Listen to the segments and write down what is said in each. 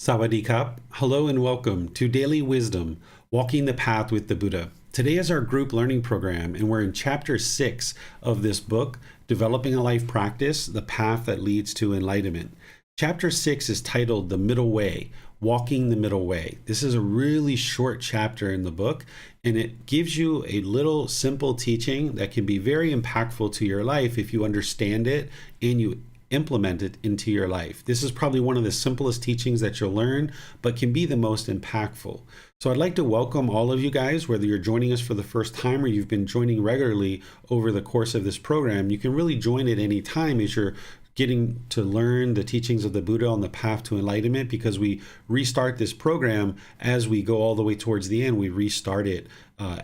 Sawadee-kap. Hello and welcome to Daily Wisdom, Walking the Path with the Buddha. Today is our group learning program, and we're in chapter 6 of this book, Developing a Life Practice, The Path That Leads to Enlightenment. Chapter 6 is titled The Middle Way, Walking the Middle Way. This is a really short chapter in the book, and it gives you a little simple teaching that can be very impactful to your life if you understand it and you implement it into your life. This is probably one of the simplest teachings that you'll learn, but can be the most impactful. So I'd like to welcome all of you guys, whether you're joining us for the first time or you've been joining regularly over the course of this program. You can really join at any time as you're getting to learn the teachings of the Buddha on the path to enlightenment, because we restart this program as we go all the way towards the end. We restart it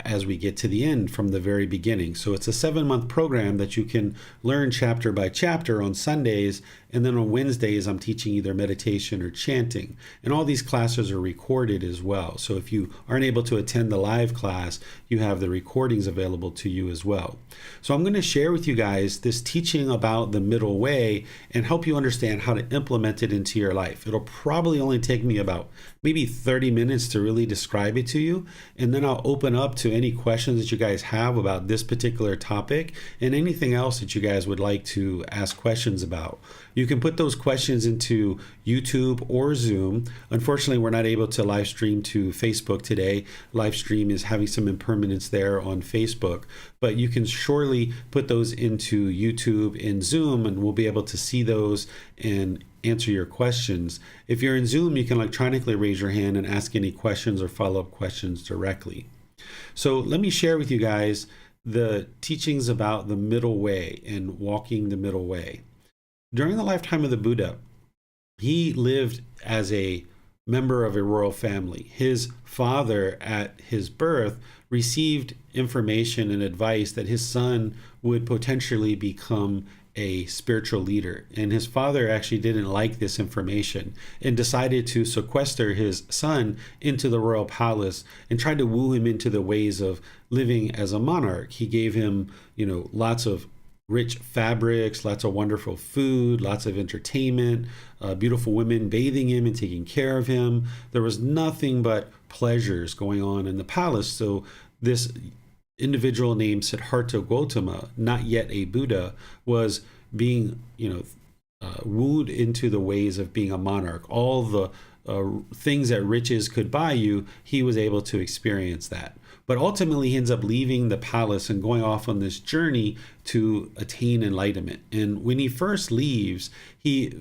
as we get to the end from the very beginning. So it's a 7-month program that you can learn chapter by chapter on Sundays, and then on Wednesdays I'm teaching either meditation or chanting. And all these classes are recorded as well. So if you aren't able to attend the live class, you have the recordings available to you as well. So I'm going to share with you guys this teaching about the middle way and help you understand how to implement it into your life. It'll probably only take me about maybe 30 minutes to really describe it to you, and then I'll open up to any questions that you guys have about this particular topic and anything else that you guys would like to ask questions about. You can put those questions into YouTube or Zoom. Unfortunately, we're not able to live stream to Facebook today. Live stream is having some impermanence there on Facebook, but you can surely put those into YouTube and Zoom, and we'll be able to see those and answer your questions. If you're in Zoom, you can electronically raise your hand and ask any questions or follow-up questions directly. So let me share with you guys the teachings about the middle way and walking the middle way. During the lifetime of the Buddha, he lived as a member of a royal family. His father at his birth received information and advice that his son would potentially become a spiritual leader. And his father actually didn't like this information and decided to sequester his son into the royal palace and tried to woo him into the ways of living as a monarch. He gave him, lots of rich fabrics, lots of wonderful food, lots of entertainment, beautiful women bathing him and taking care of him. There was nothing but pleasures going on in the palace. So this individual named Siddhartha Gautama, not yet a Buddha, was being, wooed into the ways of being a monarch. All the things that riches could buy you, he was able to experience that. But ultimately, he ends up leaving the palace and going off on this journey to attain enlightenment. And when he first leaves, he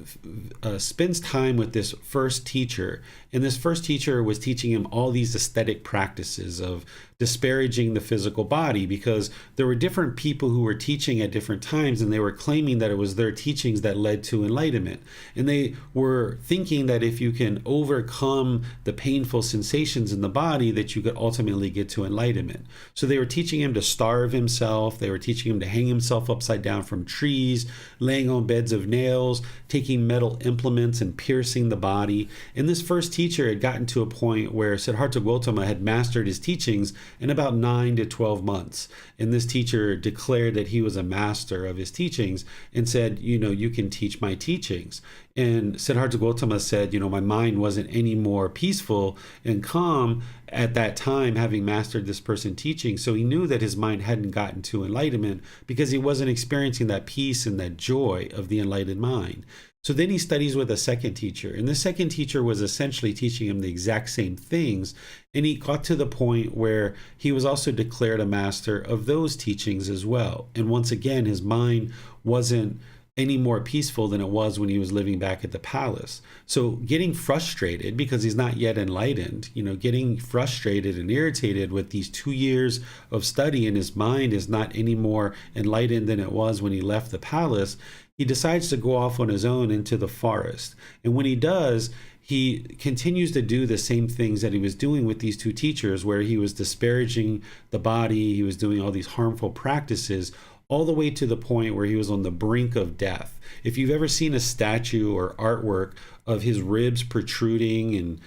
spends time with this first teacher. And this first teacher was teaching him all these aesthetic practices of disparaging the physical body, because there were different people who were teaching at different times, and they were claiming that it was their teachings that led to enlightenment. And they were thinking that if you can overcome the painful sensations in the body, that you could ultimately get to enlightenment. So they were teaching him to starve himself. They were teaching him to hang himself upside down from trees, laying on beds of nails, taking metal implements and piercing the body. And this first teacher had gotten to a point where Siddhartha Gautama had mastered his teachings in about 9 to 12 months. And this teacher declared that he was a master of his teachings and said, you can teach my teachings. And Siddhartha Gautama said, my mind wasn't any more peaceful and calm at that time, having mastered this person teaching. So he knew that his mind hadn't gotten to enlightenment because he wasn't experiencing that peace and that joy of the enlightened mind. So then he studies with a second teacher, and the second teacher was essentially teaching him the exact same things. And he got to the point where he was also declared a master of those teachings as well. And once again, his mind wasn't any more peaceful than it was when he was living back at the palace. So getting frustrated because he's not yet enlightened, getting frustrated and irritated with these 2 years of study, and his mind is not any more enlightened than it was when he left the palace, he decides to go off on his own into the forest. And when he does, he continues to do the same things that he was doing with these two teachers, where he was disparaging the body, he was doing all these harmful practices, all the way to the point where he was on the brink of death. If you've ever seen a statue or artwork of his ribs protruding and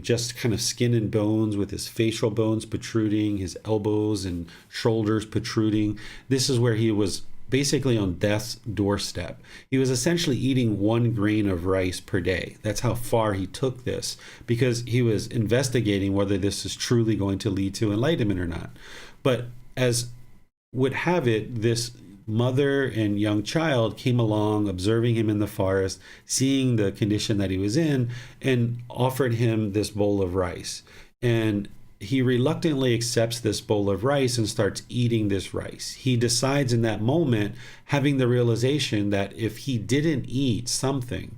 just kind of skin and bones with his facial bones protruding, his elbows and shoulders protruding, this is where he was basically on death's doorstep. He was essentially eating 1 grain of rice per day. That's how far he took this, because he was investigating whether this is truly going to lead to enlightenment or not. But as would have it, this mother and young child came along, observing him in the forest, seeing the condition that he was in, and offered him this bowl of rice. And he reluctantly accepts this bowl of rice and starts eating this rice. He decides in that moment, having the realization that if he didn't eat something,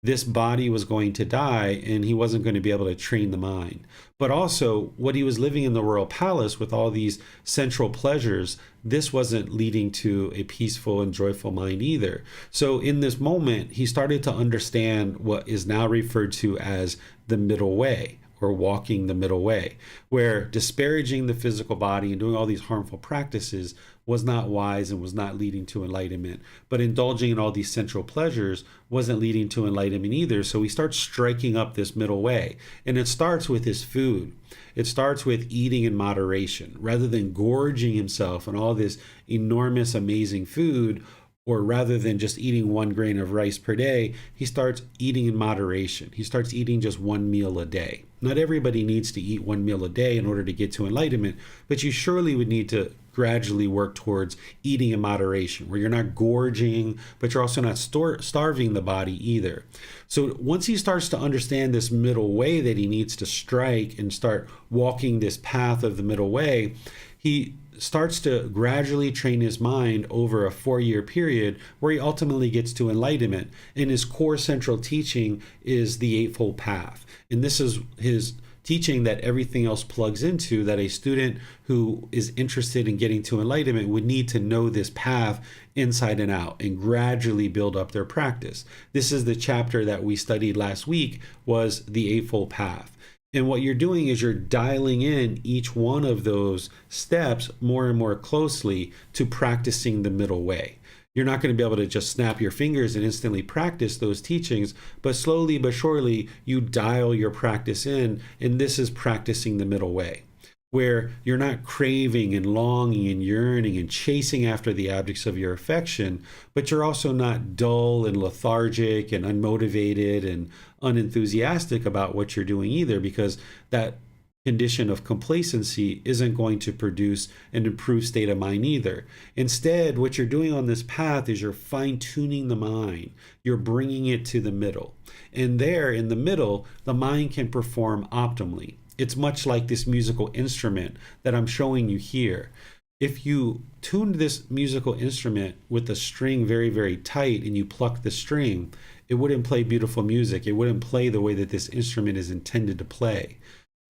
this body was going to die and he wasn't going to be able to train the mind. But also, what he was living in the royal palace with all these sensual pleasures, this wasn't leading to a peaceful and joyful mind either. So in this moment, he started to understand what is now referred to as the middle way, or walking the middle way, where disparaging the physical body and doing all these harmful practices was not wise and was not leading to enlightenment. But indulging in all these sensual pleasures wasn't leading to enlightenment either. So he starts striking up this middle way. And it starts with his food. It starts with eating in moderation, rather than gorging himself on all this enormous, amazing food. Or rather than just eating 1 grain of rice per day, he starts eating in moderation. He starts eating just 1 meal a day. Not everybody needs to eat 1 meal a day in order to get to enlightenment, but you surely would need to gradually work towards eating in moderation, where you're not gorging, but you're also not starving the body either. So once he starts to understand this middle way that he needs to strike and start walking this path of the middle way, he starts to gradually train his mind over a 4-year period, where he ultimately gets to enlightenment. And his core central teaching is the Eightfold Path. And this is his teaching that everything else plugs into, that a student who is interested in getting to enlightenment would need to know this path inside and out and gradually build up their practice. This is the chapter that we studied last week, was the Eightfold Path. And what you're doing is you're dialing in each one of those steps more and more closely to practicing the middle way. You're not going to be able to just snap your fingers and instantly practice those teachings, but slowly but surely you dial your practice in, and this is practicing the middle way, where you're not craving and longing and yearning and chasing after the objects of your affection, but you're also not dull and lethargic and unmotivated and unenthusiastic about what you're doing either, because that condition of complacency isn't going to produce an improved state of mind either. Instead, what you're doing on this path is you're fine-tuning the mind. You're bringing it to the middle. And there in the middle, the mind can perform optimally. It's much like this musical instrument that I'm showing you here. If you tuned this musical instrument with the string very, very tight and you pluck the string, it wouldn't play beautiful music. It wouldn't play the way that this instrument is intended to play.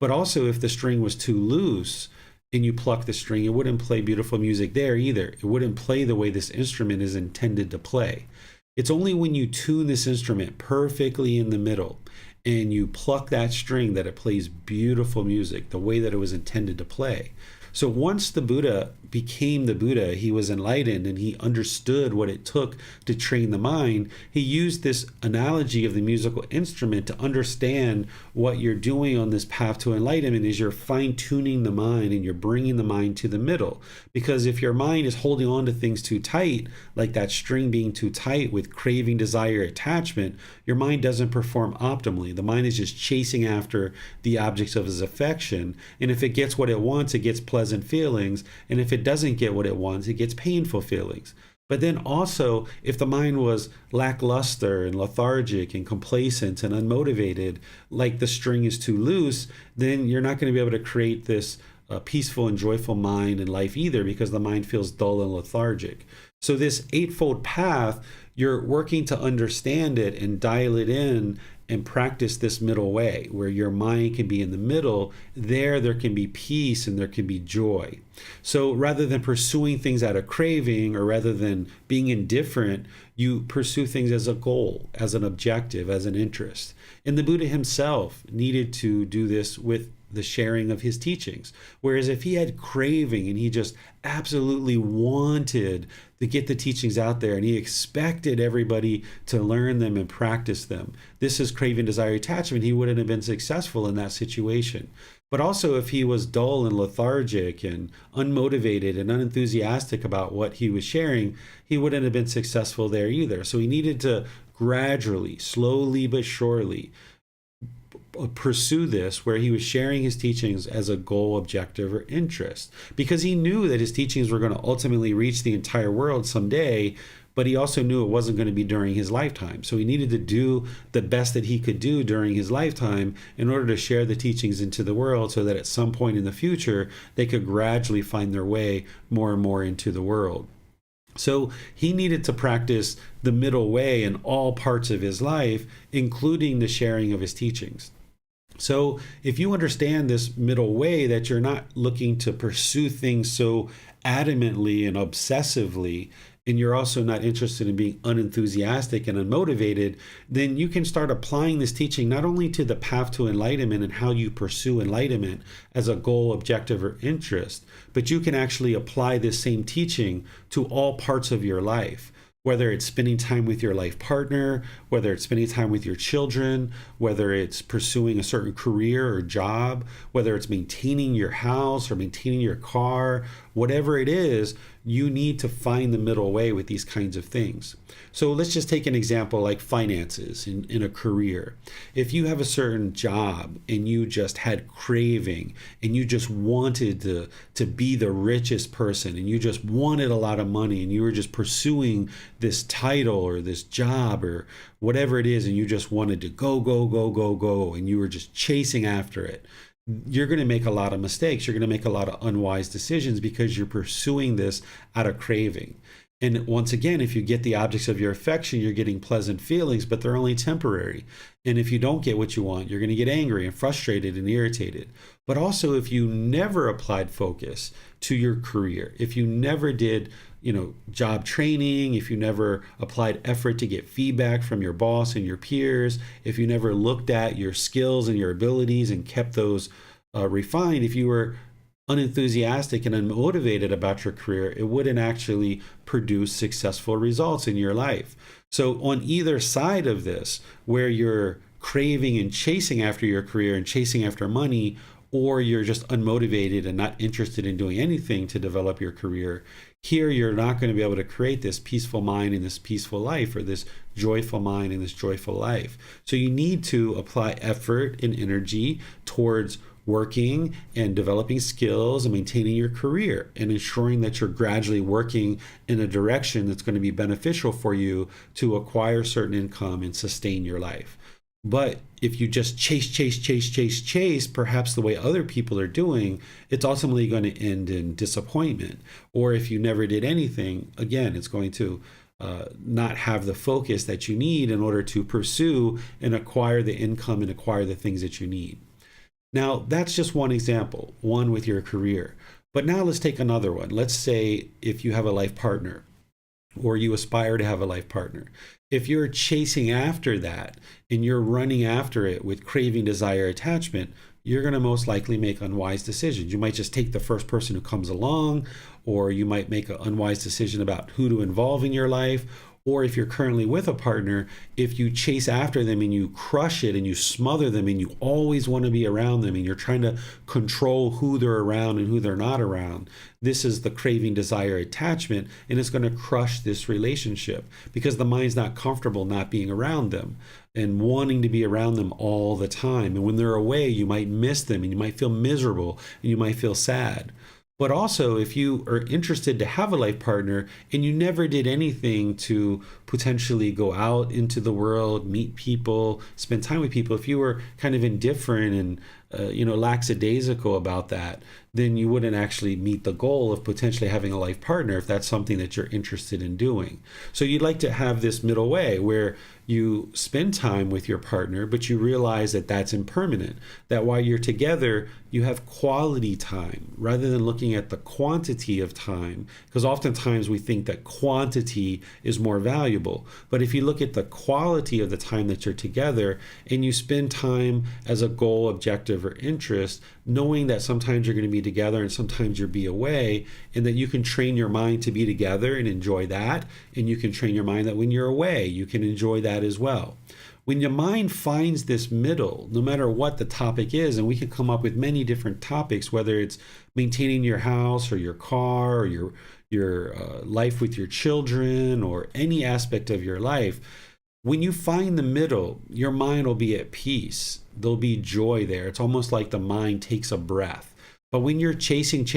But also, if the string was too loose and you pluck the string, it wouldn't play beautiful music there either. It wouldn't play the way this instrument is intended to play. It's only when you tune this instrument perfectly in the middle and you pluck that string that it plays beautiful music the way that it was intended to play. So once the Buddha became the Buddha, he was enlightened and he understood what it took to train the mind. He used this analogy of the musical instrument to understand what you're doing on this path to enlightenment is you're fine-tuning the mind and you're bringing the mind to the middle. Because if your mind is holding on to things too tight, like that string being too tight with craving, desire, attachment, your mind doesn't perform optimally. The mind is just chasing after the objects of its affection. And if it gets what it wants, it gets pleasant feelings. And if it doesn't get what it wants, it gets painful feelings. But then also, if the mind was lackluster and lethargic and complacent and unmotivated, like the string is too loose, then you're not going to be able to create this peaceful and joyful mind in life either, because the mind feels dull and lethargic. So this Eightfold Path, you're working to understand it and dial it in and practice this middle way where your mind can be in the middle. There can be peace and there can be joy. So rather than pursuing things out of craving, or rather than being indifferent, you pursue things as a goal, as an objective, as an interest. And the Buddha himself needed to do this with the sharing of his teachings. Whereas if he had craving and he just absolutely wanted to get the teachings out there and he expected everybody to learn them and practice them, this is craving, desire, attachment, he wouldn't have been successful in that situation. But also, if he was dull and lethargic and unmotivated and unenthusiastic about what he was sharing, he wouldn't have been successful there either. So he needed to gradually, slowly but surely, pursue this, where he was sharing his teachings as a goal, objective, or interest, because he knew that his teachings were going to ultimately reach the entire world someday. But he also knew it wasn't going to be during his lifetime. So he needed to do the best that he could do during his lifetime in order to share the teachings into the world, so that at some point in the future, they could gradually find their way more and more into the world. So he needed to practice the middle way in all parts of his life, including the sharing of his teachings. So if you understand this middle way, that you're not looking to pursue things so adamantly and obsessively, and you're also not interested in being unenthusiastic and unmotivated, then you can start applying this teaching not only to the path to enlightenment and how you pursue enlightenment as a goal, objective, or interest, but you can actually apply this same teaching to all parts of your life. Whether it's spending time with your life partner, whether it's spending time with your children, whether it's pursuing a certain career or job, whether it's maintaining your house or maintaining your car, whatever it is, you need to find the middle way with these kinds of things. So let's just take an example like finances in a career. If you have a certain job and you just had craving and you just wanted to be the richest person and you just wanted a lot of money and you were just pursuing this title or this job or whatever it is, and you just wanted to go, go, go, go, go, and you were just chasing after it, you're going to make a lot of mistakes. You're going to make a lot of unwise decisions because you're pursuing this out of craving. And once again, if you get the objects of your affection, you're getting pleasant feelings, but they're only temporary. And if you don't get what you want, you're going to get angry and frustrated and irritated. But also, if you never applied focus to your career, if you never did, job training, if you never applied effort to get feedback from your boss and your peers, if you never looked at your skills and your abilities and kept those refined, if you were unenthusiastic and unmotivated about your career, it wouldn't actually produce successful results in your life. So on either side of this, where you're craving and chasing after your career and chasing after money, or you're just unmotivated and not interested in doing anything to develop your career, here you're not going to be able to create this peaceful mind and this peaceful life, or this joyful mind and this joyful life. So you need to apply effort and energy towards working and developing skills and maintaining your career and ensuring that you're gradually working in a direction that's going to be beneficial for you to acquire certain income and sustain your life. But if you just chase, perhaps the way other people are doing, it's ultimately going to end in disappointment. Or if you never did anything, again, it's going to not have the focus that you need in order to pursue and acquire the income and acquire the things that you need. Now, that's just one example, one with your career. But now let's take another one. Let's say if you have a life partner, or you aspire to have a life partner. If you're chasing after that and you're running after it with craving, desire, attachment, you're going to most likely make unwise decisions. You might just take the first person who comes along, or you might make an unwise decision about who to involve in your life. Or if you're currently with a partner, if you chase after them and you crush it and you smother them and you always want to be around them and you're trying to control who they're around and who they're not around, this is the craving, desire, attachment, and it's going to crush this relationship because the mind's not comfortable not being around them and wanting to be around them all the time. And when they're away, you might miss them and you might feel miserable and you might feel sad. But also, if you are interested to have a life partner and you never did anything to potentially go out into the world, meet people, spend time with people, if you were kind of indifferent and lackadaisical about that, then you wouldn't actually meet the goal of potentially having a life partner if that's something that you're interested in doing. So you'd like to have this middle way where you spend time with your partner, but you realize that that's impermanent, that while you're together, you have quality time rather than looking at the quantity of time, because oftentimes we think that quantity is more valuable. But if you look at the quality of the time that you're together and you spend time as a goal, objective, or interest, knowing that sometimes you're going to be together and sometimes you'll be away, and that you can train your mind to be together and enjoy that, and you can train your mind that when you're away, you can enjoy that as well. When your mind finds this middle, no matter what the topic is, and we can come up with many different topics, whether it's maintaining your house or your car or your life with your children or any aspect of your life, when you find the middle, your mind will be at peace. There'll be joy there. It's almost like the mind takes a breath. But when you're chasing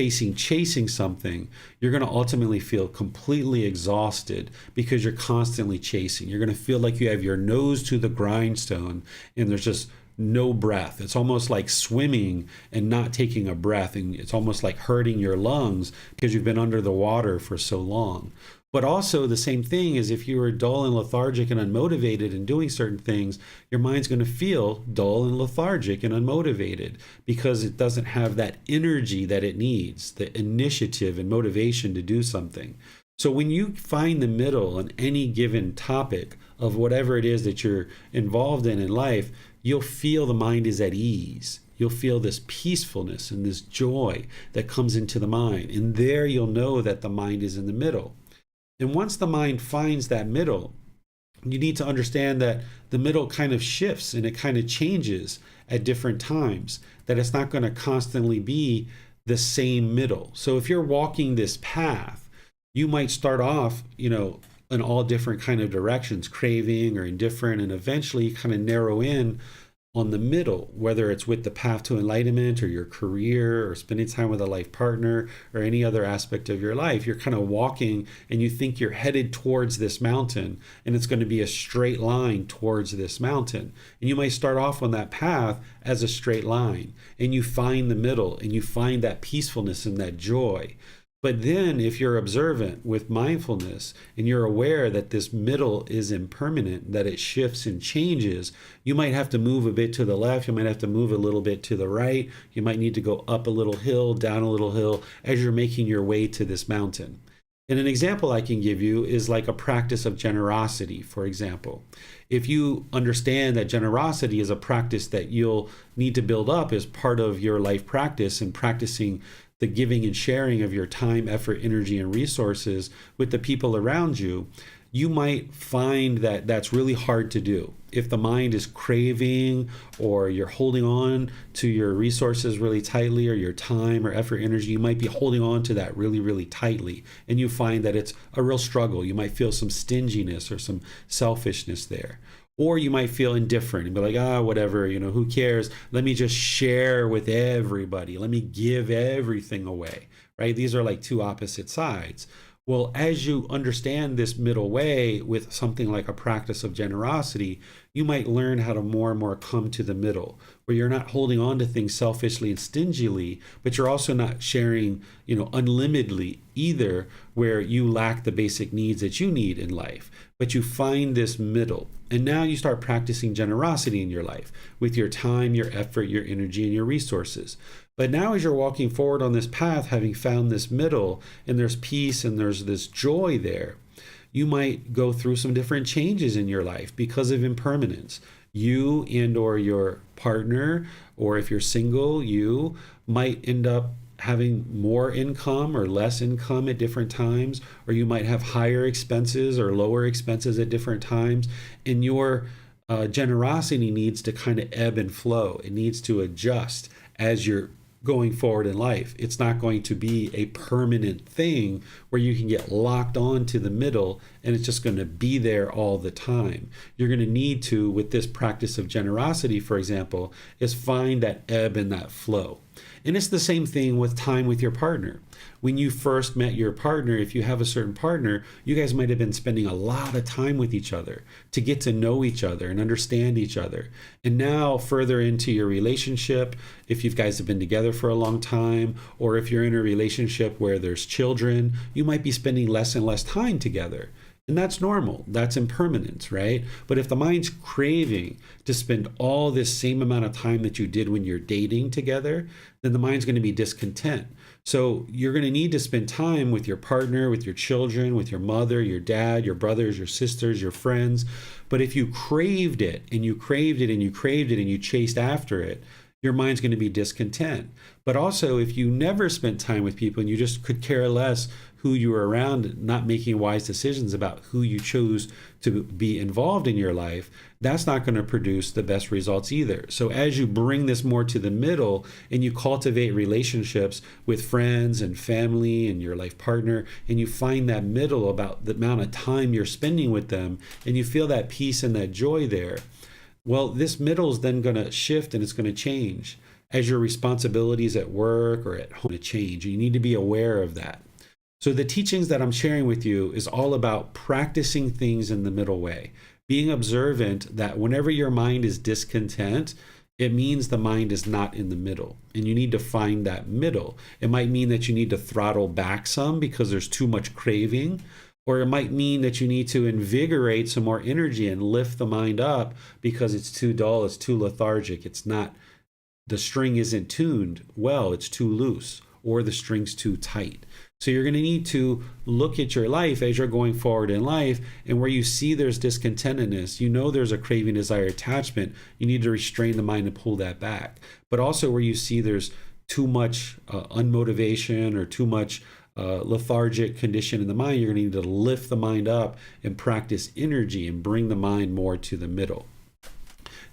something, you're going to ultimately feel completely exhausted because you're constantly chasing. You're going to feel like you have your nose to the grindstone and there's just no breath. It's almost like swimming and not taking a breath. And it's almost like hurting your lungs because you've been under the water for so long. But also the same thing is if you are dull and lethargic and unmotivated in doing certain things, your mind's going to feel dull and lethargic and unmotivated because it doesn't have that energy that it needs, the initiative and motivation to do something. So when you find the middle on any given topic of whatever it is that you're involved in life, you'll feel the mind is at ease. You'll feel this peacefulness and this joy that comes into the mind. And there you'll know that the mind is in the middle. And once the mind finds that middle, you need to understand that the middle kind of shifts and it kind of changes at different times, that it's not going to constantly be the same middle. So if you're walking this path, you might start off, in all different kind of directions, craving or indifferent, and eventually kind of narrow in on the middle, whether it's with the path to enlightenment or your career or spending time with a life partner or any other aspect of your life. You're kind of walking and you think you're headed towards this mountain and it's going to be a straight line towards this mountain. And you might start off on that path as a straight line and you find the middle and you find that peacefulness and that joy. But then if you're observant with mindfulness and you're aware that this middle is impermanent, that it shifts and changes, you might have to move a bit to the left. You might have to move a little bit to the right. You might need to go up a little hill, down a little hill as you're making your way to this mountain. And an example I can give you is like a practice of generosity, for example. If you understand that generosity is a practice that you'll need to build up as part of your life practice and practicing the giving and sharing of your time, effort, energy, and resources with the people around you, you might find that that's really hard to do. If the mind is craving or you're holding on to your resources really tightly or your time or effort, energy, you might be holding on to that really, really tightly. And you find that it's a real struggle. You might feel some stinginess or some selfishness there. Or you might feel indifferent and be like, whatever, who cares? Let me just share with everybody. Let me give everything away, right? These are like two opposite sides. Well, as you understand this middle way with something like a practice of generosity, you might learn how to more and more come to the middle, where you're not holding on to things selfishly and stingily, but you're also not sharing, unlimitedly either, where you lack the basic needs that you need in life. But you find this middle. And now you start practicing generosity in your life with your time, your effort, your energy, and your resources. But now as you're walking forward on this path, having found this middle, and there's peace and there's this joy there, you might go through some different changes in your life because of impermanence. You and or your partner, or if you're single, you might end up having more income or less income at different times, or you might have higher expenses or lower expenses at different times. And your generosity needs to kind of ebb and flow. It needs to adjust as you're going forward in life. It's not going to be a permanent thing where you can get locked on to the middle and it's just going to be there all the time. You're going to need to, with this practice of generosity, for example, is find that ebb and that flow. And it's the same thing with time with your partner. When you first met your partner, if you have a certain partner, you guys might have been spending a lot of time with each other to get to know each other and understand each other. And now further into your relationship, if you guys have been together for a long time, or if you're in a relationship where there's children, you might be spending less and less time together. And that's normal. That's impermanence, right? But if the mind's craving to spend all this same amount of time that you did when you're dating together, then the mind's going to be discontent. So you're going to need to spend time with your partner, with your children, with your mother, your dad, your brothers, your sisters, your friends. But if you craved it and you craved it and you craved it and you chased after it, your mind's going to be discontent. But also, if you never spent time with people and you just could care less who you were around, not making wise decisions about who you chose to be involved in your life, that's not going to produce the best results either. So as you bring this more to the middle and you cultivate relationships with friends and family and your life partner, and you find that middle about the amount of time you're spending with them, and you feel that peace and that joy there, well, this middle is then going to shift and it's going to change as your responsibilities at work or at home change. You need to be aware of that. So the teachings that I'm sharing with you is all about practicing things in the middle way, being observant that whenever your mind is discontent, it means the mind is not in the middle, and you need to find that middle. It might mean that you need to throttle back some because there's too much craving, or it might mean that you need to invigorate some more energy and lift the mind up because it's too dull, it's too lethargic, it's not, the string isn't tuned well, it's too loose, or the string's too tight. So you're going to need to look at your life as you're going forward in life, and where you see there's discontentedness, you know there's a craving, desire, attachment, you need to restrain the mind and pull that back. But also where you see there's too much unmotivation or too much lethargic condition in the mind, you're going to need to lift the mind up and practice energy and bring the mind more to the middle.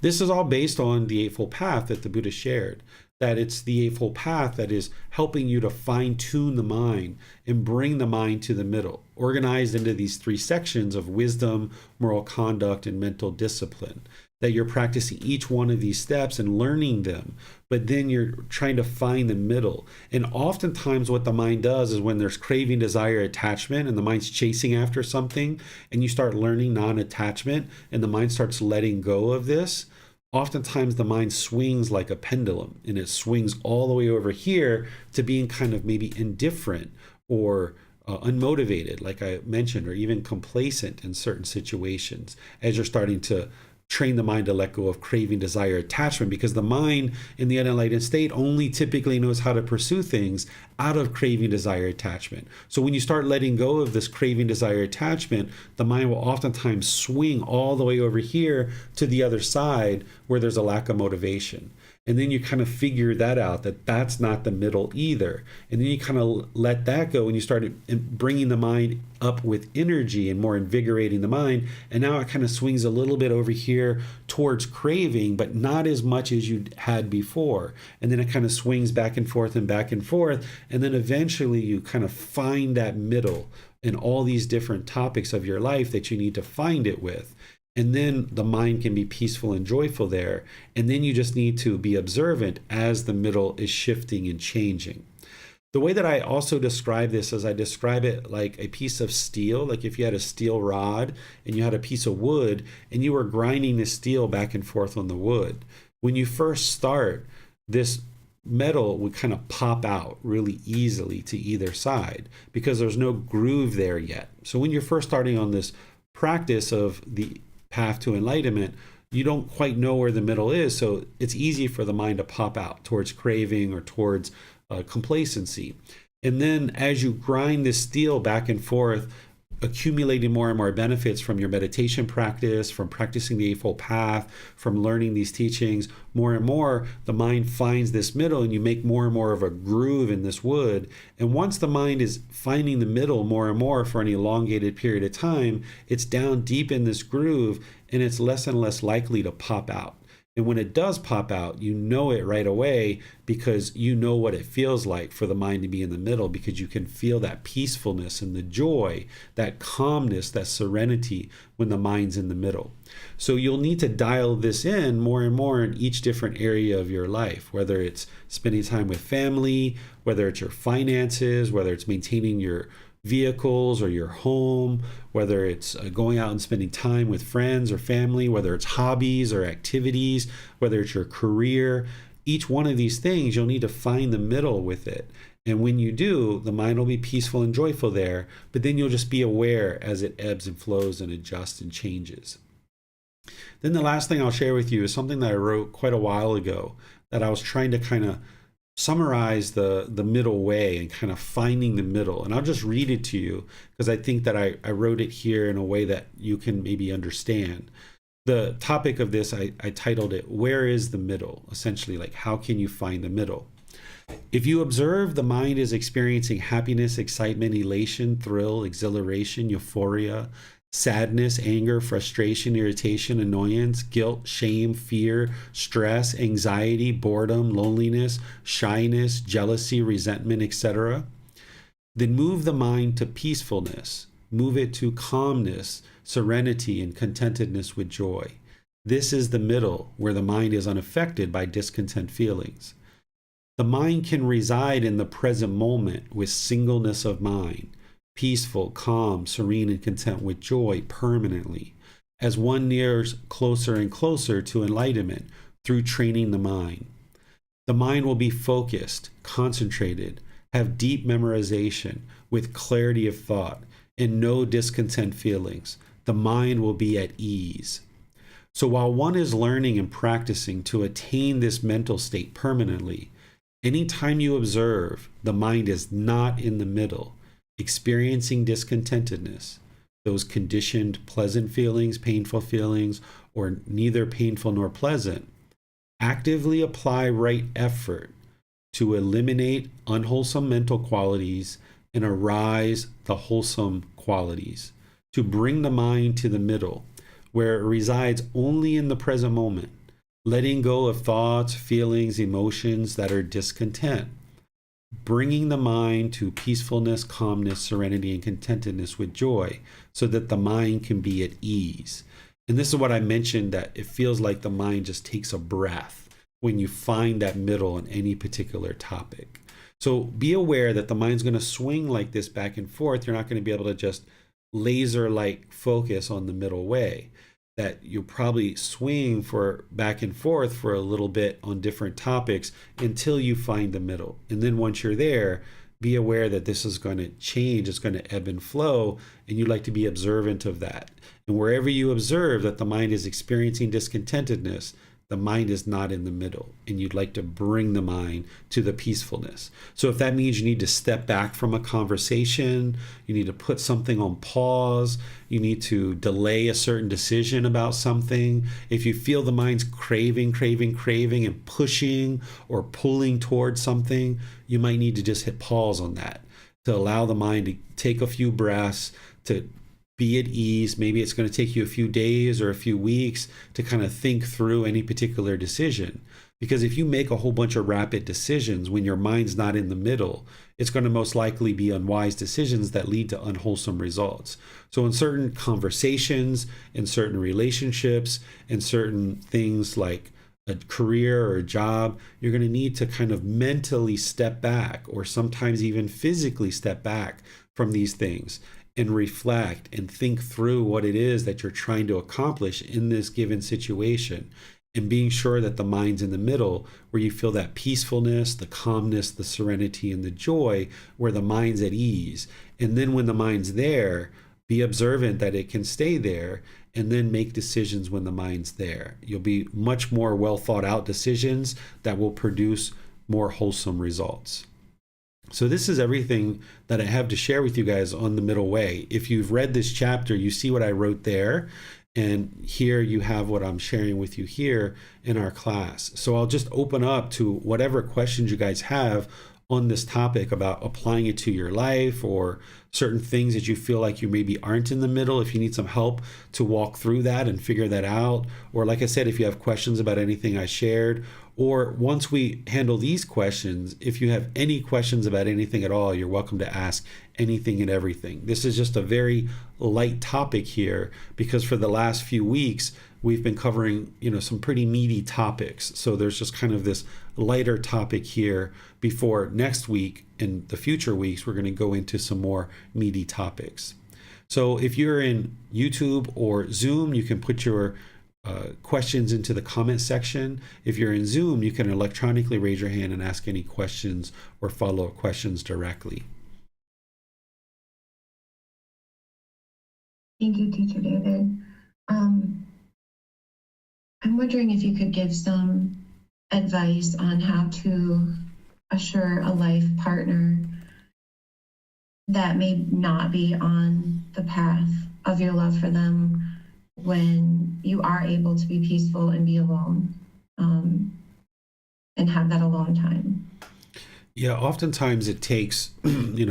This is all based on the Eightfold Path that the Buddha shared, that it's the Eightfold Path that is helping you to fine-tune the mind and bring the mind to the middle, organized into these three sections of wisdom, moral conduct, and mental discipline, that you're practicing each one of these steps and learning them, but then you're trying to find the middle. And oftentimes what the mind does is when there's craving, desire, attachment, and the mind's chasing after something, and you start learning non-attachment, and the mind starts letting go of this, oftentimes the mind swings like a pendulum, and it swings all the way over here to being kind of maybe indifferent or unmotivated, like I mentioned, or even complacent in certain situations as you're starting to train the mind to let go of craving, desire, attachment, because the mind in the unenlightened state only typically knows how to pursue things out of craving, desire, attachment. So when you start letting go of this craving, desire, attachment, the mind will oftentimes swing all the way over here to the other side where there's a lack of motivation. And then you kind of figure that out, that that's not the middle either. And then you kind of let that go and you start bringing the mind up with energy and more invigorating the mind. And now it kind of swings a little bit over here towards craving, but not as much as you had before. And then it kind of swings back and forth and back and forth. And then eventually you kind of find that middle in all these different topics of your life that you need to find it with. And then the mind can be peaceful and joyful there. And then you just need to be observant as the middle is shifting and changing. The way that I also describe this is I describe it like a piece of steel. Like if you had a steel rod and you had a piece of wood and you were grinding the steel back and forth on the wood. When you first start, this metal would kind of pop out really easily to either side because there's no groove there yet. So when you're first starting on this practice of the path to enlightenment, you don't quite know where the middle is, so it's easy for the mind to pop out towards craving or towards complacency. And then as you grind this steel back and forth, accumulating more and more benefits from your meditation practice, from practicing the Eightfold Path, from learning these teachings, more and more, the mind finds this middle and you make more and more of a groove in this wood. And once the mind is finding the middle more and more for an elongated period of time, it's down deep in this groove and it's less and less likely to pop out. And when it does pop out, you know it right away because you know what it feels like for the mind to be in the middle, because you can feel that peacefulness and the joy, that calmness, that serenity when the mind's in the middle. So you'll need to dial this in more and more in each different area of your life, whether it's spending time with family, whether it's your finances, whether it's maintaining your vehicles or your home, whether it's going out and spending time with friends or family, whether it's hobbies or activities, whether it's your career. Each one of these things, you'll need to find the middle with it. And when you do, the mind will be peaceful and joyful there, but then you'll just be aware as it ebbs and flows and adjusts and changes. Then the last thing I'll share with you is something that I wrote quite a while ago that I was trying to kind of summarize the middle way and kind of finding the middle. And I'll just read it to you because I think that I wrote it here in a way that you can maybe understand. The topic of this, I titled it, Where is the Middle? Essentially, like, how can you find the middle? If you observe the mind is experiencing happiness, excitement, elation, thrill, exhilaration, euphoria, sadness, anger, frustration, irritation, annoyance, guilt, shame, fear, stress, anxiety, boredom, loneliness, shyness, jealousy, resentment, etc., then move the mind to peacefulness. Move it to calmness, serenity, and contentedness with joy. This is the middle, where the mind is unaffected by discontent feelings. The mind can reside in the present moment with singleness of mind, peaceful, calm, serene, and content with joy permanently, as one nears closer and closer to enlightenment through training the mind. The mind will be focused, concentrated, have deep memorization with clarity of thought, and no discontent feelings. The mind will be at ease. So while one is learning and practicing to attain this mental state permanently, anytime you observe the mind is not in the middle, experiencing discontentedness, those conditioned pleasant feelings, painful feelings, or neither painful nor pleasant, actively apply right effort to eliminate unwholesome mental qualities and arise the wholesome qualities, to bring the mind to the middle, where it resides only in the present moment, letting go of thoughts, feelings, emotions that are discontent, bringing the mind to peacefulness, calmness, serenity, and contentedness with joy, so that the mind can be at ease. And this is what I mentioned, that it feels like the mind just takes a breath when you find that middle in any particular topic. So be aware that the mind's going to swing like this back and forth. You're not going to be able to just laser-like focus on the middle way. That you'll probably swing for back and forth for a little bit on different topics until you find the middle. And then once you're there, be aware that this is going to change. It's going to ebb and flow, and you'd like to be observant of that. And wherever you observe that the mind is experiencing discontentedness, the mind is not in the middle, and you'd like to bring the mind to the peacefulness. So if that means you need to step back from a conversation, you need to put something on pause, you need to delay a certain decision about something, if you feel the mind's craving and pushing or pulling towards something, you might need to just hit pause on that to allow the mind to take a few breaths, to be at ease. Maybe it's going to take you a few days or a few weeks to kind of think through any particular decision. Because if you make a whole bunch of rapid decisions when your mind's not in the middle, it's going to most likely be unwise decisions that lead to unwholesome results. So in certain conversations, in certain relationships, in certain things like a career or a job, you're going to need to kind of mentally step back, or sometimes even physically step back from these things and reflect and think through what it is that you're trying to accomplish in this given situation, and being sure that the mind's in the middle, where you feel that peacefulness, the calmness, the serenity, and the joy, where the mind's at ease. And then when the mind's there, be observant that it can stay there, and then make decisions when the mind's there. You'll be much more well thought out decisions that will produce more wholesome results. So this is everything that I have to share with you guys on the middle way. If you've read this chapter, you see what I wrote there, and here you have what I'm sharing with you here in our class. So I'll just open up to whatever questions you guys have on this topic about applying it to your life, or certain things that you feel like you maybe aren't in the middle, if you need some help to walk through that and figure that out. Or like I said, if you have questions about anything I shared, or once we handle these questions, if you have any questions about anything at all, you're welcome to ask anything and everything. This is just a very light topic here, because for the last few weeks, we've been covering, some pretty meaty topics. So there's just kind of this lighter topic here before next week and the future weeks, we're going to go into some more meaty topics. So if you're in YouTube or Zoom, you can put your questions into the comment section. If you're in Zoom, you can electronically raise your hand and ask any questions or follow-up questions directly. Thank you, Teacher David. I'm wondering if you could give some advice on how to assure a life partner that may not be on the path of your love for them when you are able to be peaceful and be alone, and have that alone time. Yeah, oftentimes it takes,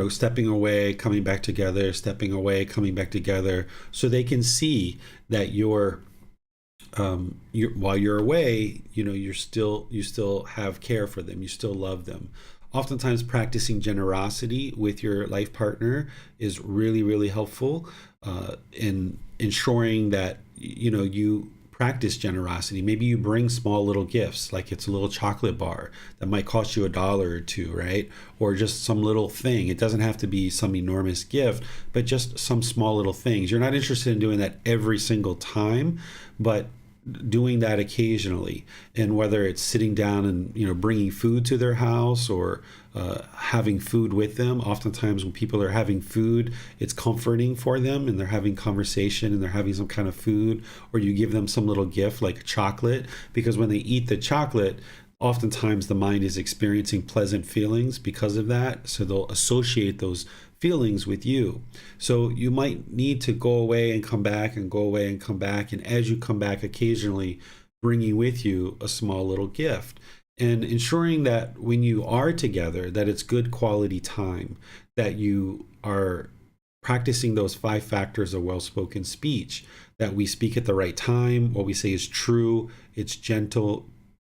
stepping away, coming back together, stepping away, coming back together, so they can see that while you're away, you still have care for them, you still love them. Oftentimes, practicing generosity with your life partner is really, really helpful in ensuring that you practice generosity. Maybe you bring small little gifts, like it's a little chocolate bar that might cost you $1 or $2, right? Or just some little thing. It doesn't have to be some enormous gift, but just some small little things. You're not interested in doing that every single time, but doing that occasionally. And whether it's sitting down and bringing food to their house, or having food with them. Oftentimes when people are having food, it's comforting for them, and they're having conversation and they're having some kind of food, or you give them some little gift like chocolate, because when they eat the chocolate, oftentimes the mind is experiencing pleasant feelings because of that, so they'll associate those feelings with you. So you might need to go away and come back, and go away and come back, and as you come back, occasionally bringing with you a small little gift, and ensuring that when you are together, that it's good quality time, that you are practicing those 5 factors of well-spoken speech, that we speak at the right time, what we say is true, it's gentle,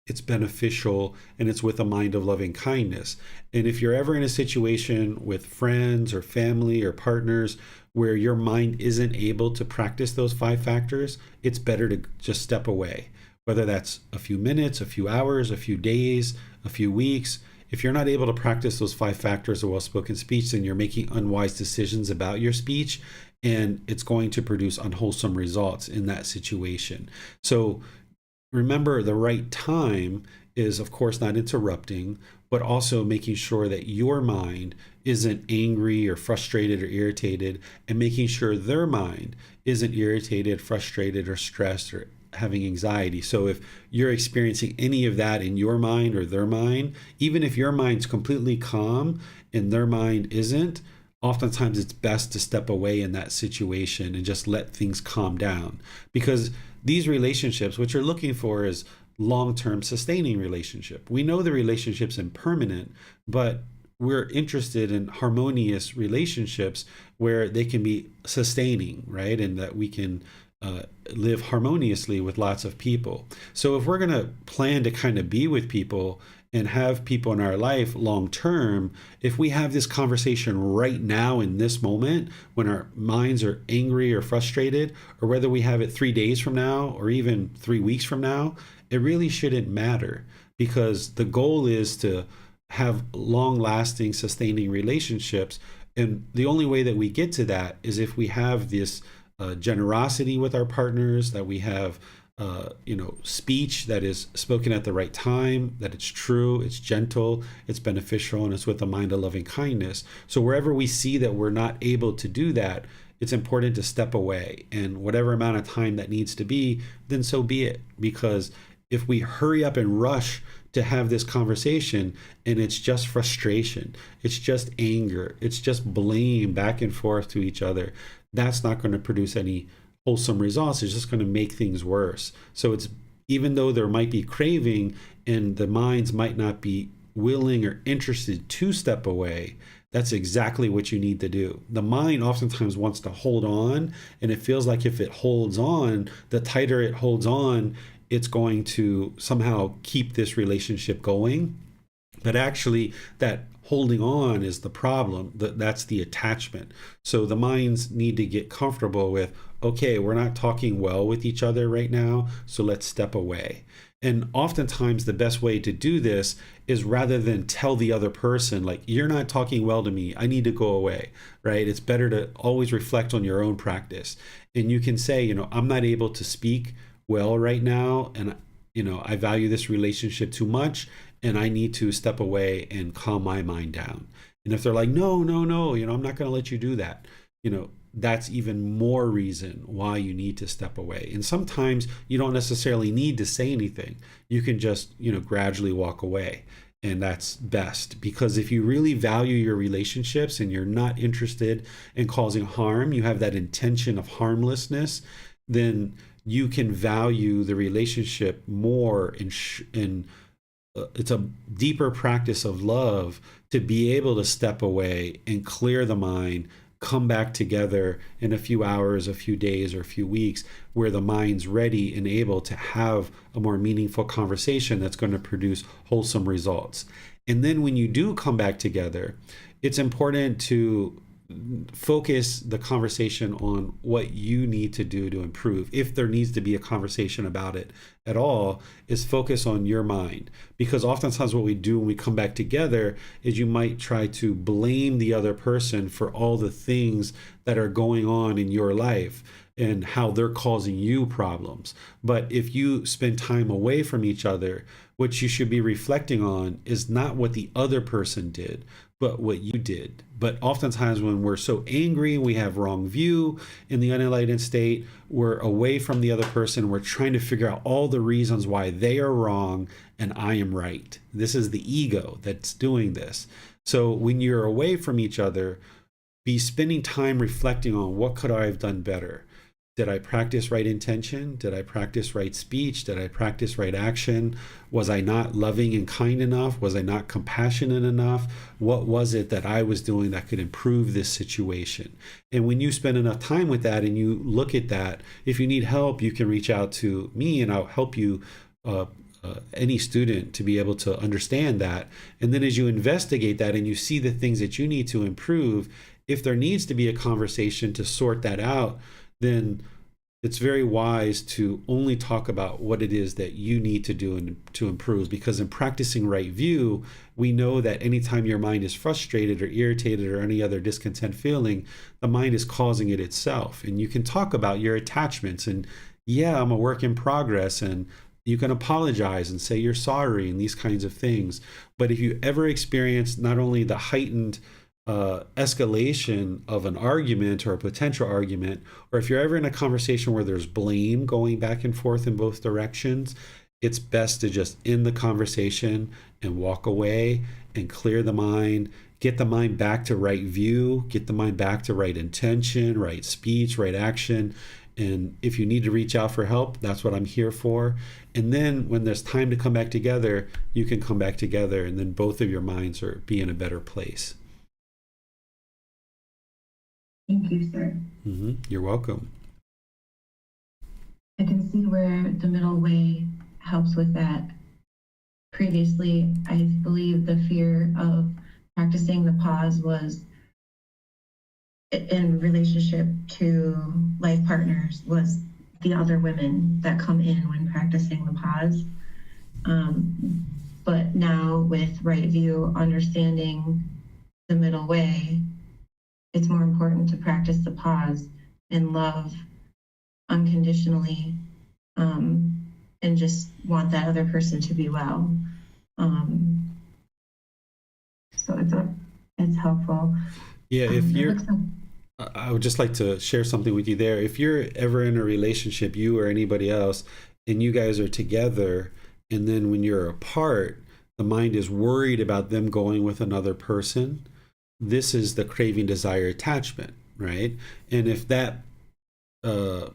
it's beneficial, and it's with a mind of loving kindness. And if you're ever in a situation with friends or family or partners where your mind isn't able to practice those 5 factors, it's better to just step away, whether that's a few minutes, a few hours, a few days, a few weeks. If you're not able to practice those 5 factors of well-spoken speech, then you're making unwise decisions about your speech, and it's going to produce unwholesome results in that situation. So remember, the right time is, of course, not interrupting, but also making sure that your mind isn't angry or frustrated or irritated, and making sure their mind isn't irritated, frustrated, or stressed, or having anxiety. So if you're experiencing any of that in your mind or their mind, even if your mind's completely calm and their mind isn't, oftentimes it's best to step away in that situation and just let things calm down. Because these relationships, what you're looking for is long-term sustaining relationship. We know the relationship's impermanent, but we're interested in harmonious relationships where they can be sustaining, right? And that we can live harmoniously with lots of people. So if we're going to plan to kind of be with people and have people in our life long term, if we have this conversation right now in this moment when our minds are angry or frustrated, or whether we have it 3 days from now or even 3 weeks from now, it really shouldn't matter, because the goal is to have long lasting, sustaining relationships. And the only way that we get to that is if we have this generosity with our partners, that we have speech that is spoken at the right time, that it's true, it's gentle, it's beneficial, and it's with a mind of loving kindness. So wherever we see that we're not able to do that, it's important to step away, and whatever amount of time that needs to be, then so be it. Because if we hurry up and rush to have this conversation and it's just frustration, it's just anger, it's just blame back and forth to each other, that's not going to produce any wholesome results. It's just going to make things worse. So it's, even though there might be craving and the minds might not be willing or interested to step away, that's exactly what you need to do. The mind oftentimes wants to hold on, and it feels like if it holds on, the tighter it holds on, it's going to somehow keep this relationship going. But actually, that holding on is the problem. That's the attachment. So the minds need to get comfortable with, okay, we're not talking well with each other right now, so let's step away. And oftentimes the best way to do this is, rather than tell the other person, like, you're not talking well to me, I need to go away, right? It's better to always reflect on your own practice. And you can say, I'm not able to speak well right now, and I value this relationship too much, and I need to step away and calm my mind down. And if they're like, no, I'm not going to let you do that, that's even more reason why you need to step away. And sometimes you don't necessarily need to say anything. You can just, gradually walk away. And that's best, because if you really value your relationships and you're not interested in causing harm, you have that intention of harmlessness, then you can value the relationship more in it's a deeper practice of love to be able to step away and clear the mind, come back together in a few hours, a few days, or a few weeks, where the mind's ready and able to have a more meaningful conversation that's going to produce wholesome results. And then when you do come back together, it's important to focus the conversation on what you need to do to improve. If there needs to be a conversation about it at all, is focus on your mind. Because oftentimes what we do when we come back together is you might try to blame the other person for all the things that are going on in your life and how they're causing you problems. But if you spend time away from each other, what you should be reflecting on is not what the other person did, but what you did. But oftentimes when we're so angry, we have wrong view in the unenlightened state, we're away from the other person, we're trying to figure out all the reasons why they are wrong and I am right. This is the ego that's doing this. So when you're away from each other, be spending time reflecting on what could I have done better. Did I practice right intention? Did I practice right speech? Did I practice right action? Was I not loving and kind enough? Was I not compassionate enough? What was it that I was doing that could improve this situation? And when you spend enough time with that and you look at that, if you need help, you can reach out to me and I'll help you, any student, to be able to understand that. And then as you investigate that and you see the things that you need to improve, if there needs to be a conversation to sort that out, then it's very wise to only talk about what it is that you need to do and to improve. Because in practicing right view, we know that anytime your mind is frustrated or irritated or any other discontent feeling, the mind is causing it itself. And you can talk about your attachments and, yeah, I'm a work in progress, and you can apologize and say you're sorry and these kinds of things. But if you ever experience not only the heightened escalation of an argument or a potential argument, or if you're ever in a conversation where there's blame going back and forth in both directions, it's best to just end the conversation and walk away and clear the mind, get the mind back to right view, get the mind back to right intention, right speech, right action. And if you need to reach out for help, that's what I'm here for. And then when there's time to come back together, you can come back together, and then both of your minds are be in a better place. Thank you, sir. You're welcome. I can see where the middle way helps with that. Previously, I believe the fear of practicing the pause was in relationship to life partners, was the other women that come in when practicing the pause. But now with right view, understanding the middle way, it's more important to practice the pause and love unconditionally, and just want that other person to be well. So it's helpful. Yeah, I would just like to share something with you there. If you're ever in a relationship, you or anybody else, and you guys are together, and then when you're apart, the mind is worried about them going with another person, this is the craving, desire, attachment, right? And if that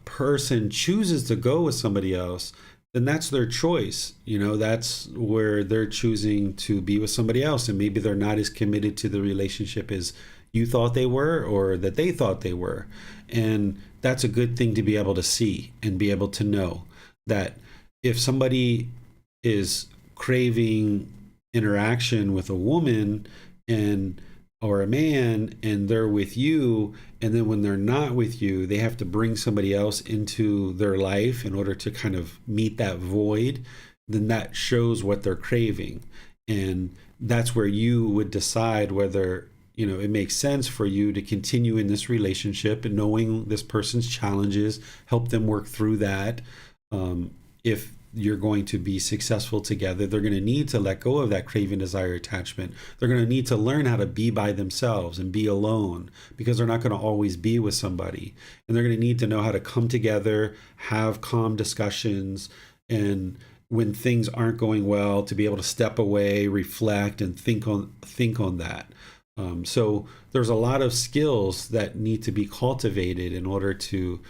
person chooses to go with somebody else, then that's their choice. That's where they're choosing to be with somebody else. And maybe they're not as committed to the relationship as you thought they were, or that they thought they were. And that's a good thing to be able to see and be able to know that if somebody is craving interaction with a woman or a man, and they're with you, and then when they're not with you, they have to bring somebody else into their life in order to kind of meet that void, then that shows what they're craving. And that's where you would decide whether it makes sense for you to continue in this relationship and knowing this person's challenges, help them work through that. If you're going to be successful together, they're going to need to let go of that craving, desire, attachment. They're going to need to learn how to be by themselves and be alone, because they're not going to always be with somebody. And they're going to need to know how to come together, have calm discussions, and when things aren't going well, to be able to step away, reflect, and think on that. So there's a lot of skills that need to be cultivated in order to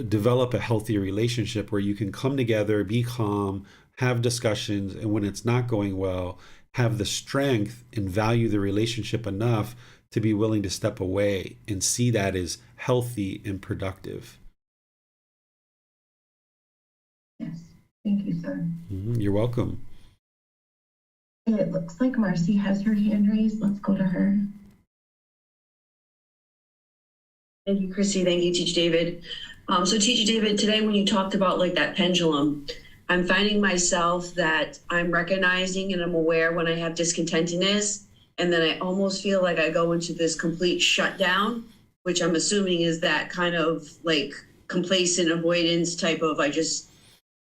develop a healthy relationship where you can come together, be calm, have discussions, and when it's not going well, have the strength and value the relationship enough to be willing to step away and see that as healthy and productive. Yes. Thank you, sir. You're welcome. It looks like Marcy has her hand raised. Let's go to her. Thank you, Chrissy. Thank you, Teacher David. So Teacher David, today when you talked about like that pendulum, I'm finding myself that I'm recognizing and I'm aware when I have discontentedness, and then I almost feel like I go into this complete shutdown, which I'm assuming is that kind of like complacent avoidance type of, I just,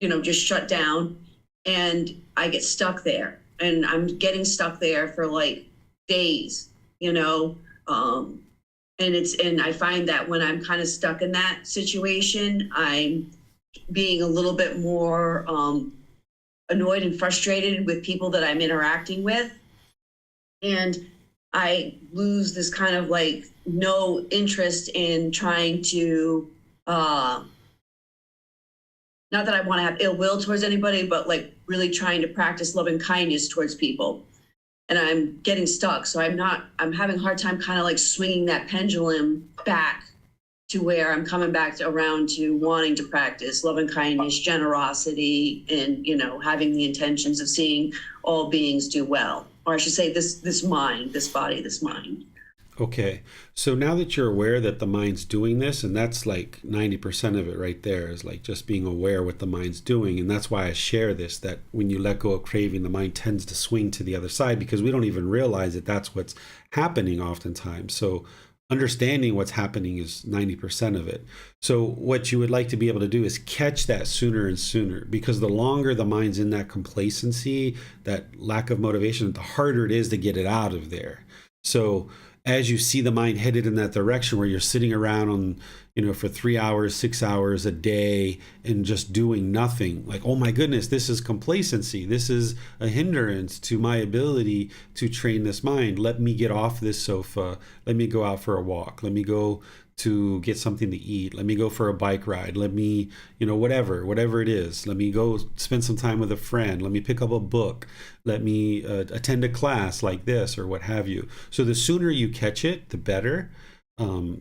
just shut down and I get stuck there. And I'm getting stuck there for like days, and I find that when I'm kind of stuck in that situation, I'm being a little bit more annoyed and frustrated with people that I'm interacting with. And I lose this kind of like no interest in trying to, not that I want to have ill will towards anybody, but like really trying to practice loving kindness towards people. And I'm getting stuck. So I'm having a hard time kind of like swinging that pendulum back to where I'm coming back around to wanting to practice loving kindness, generosity, and, having the intentions of seeing all beings do well. Or I should say this mind, this body, this mind. Okay, so now that you're aware that the mind's doing this, and that's like 90% of it right there, is like just being aware what the mind's doing. And that's why I share this, that when you let go of craving, the mind tends to swing to the other side because we don't even realize that that's what's happening oftentimes. So understanding what's happening is 90% of it. So what you would like to be able to do is catch that sooner and sooner, because the longer the mind's in that complacency, that lack of motivation, the harder it is to get it out of there. So as you see the mind headed in that direction where you're sitting around on, for 3 hours, 6 hours a day and just doing nothing, like, oh my goodness, this is complacency. This is a hindrance to my ability to train this mind. Let me get off this sofa. Let me go out for a walk. Let me go to get something to eat. Let me go for a bike ride. Let me, whatever it is. Let me go spend some time with a friend. Let me pick up a book. Let me attend a class like this or what have you. So the sooner you catch it, the better,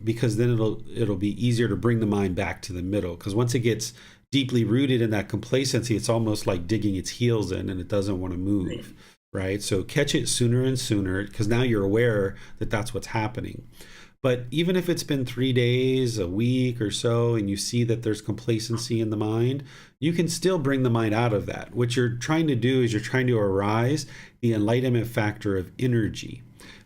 because then it'll be easier to bring the mind back to the middle. Because once it gets deeply rooted in that complacency, it's almost like digging its heels in and it doesn't want to move, right? So catch it sooner and sooner, because now you're aware that that's what's happening. But even if it's been 3 days, a week or so, and you see that there's complacency in the mind, you can still bring the mind out of that. What you're trying to do is you're trying to arise the enlightenment factor of energy.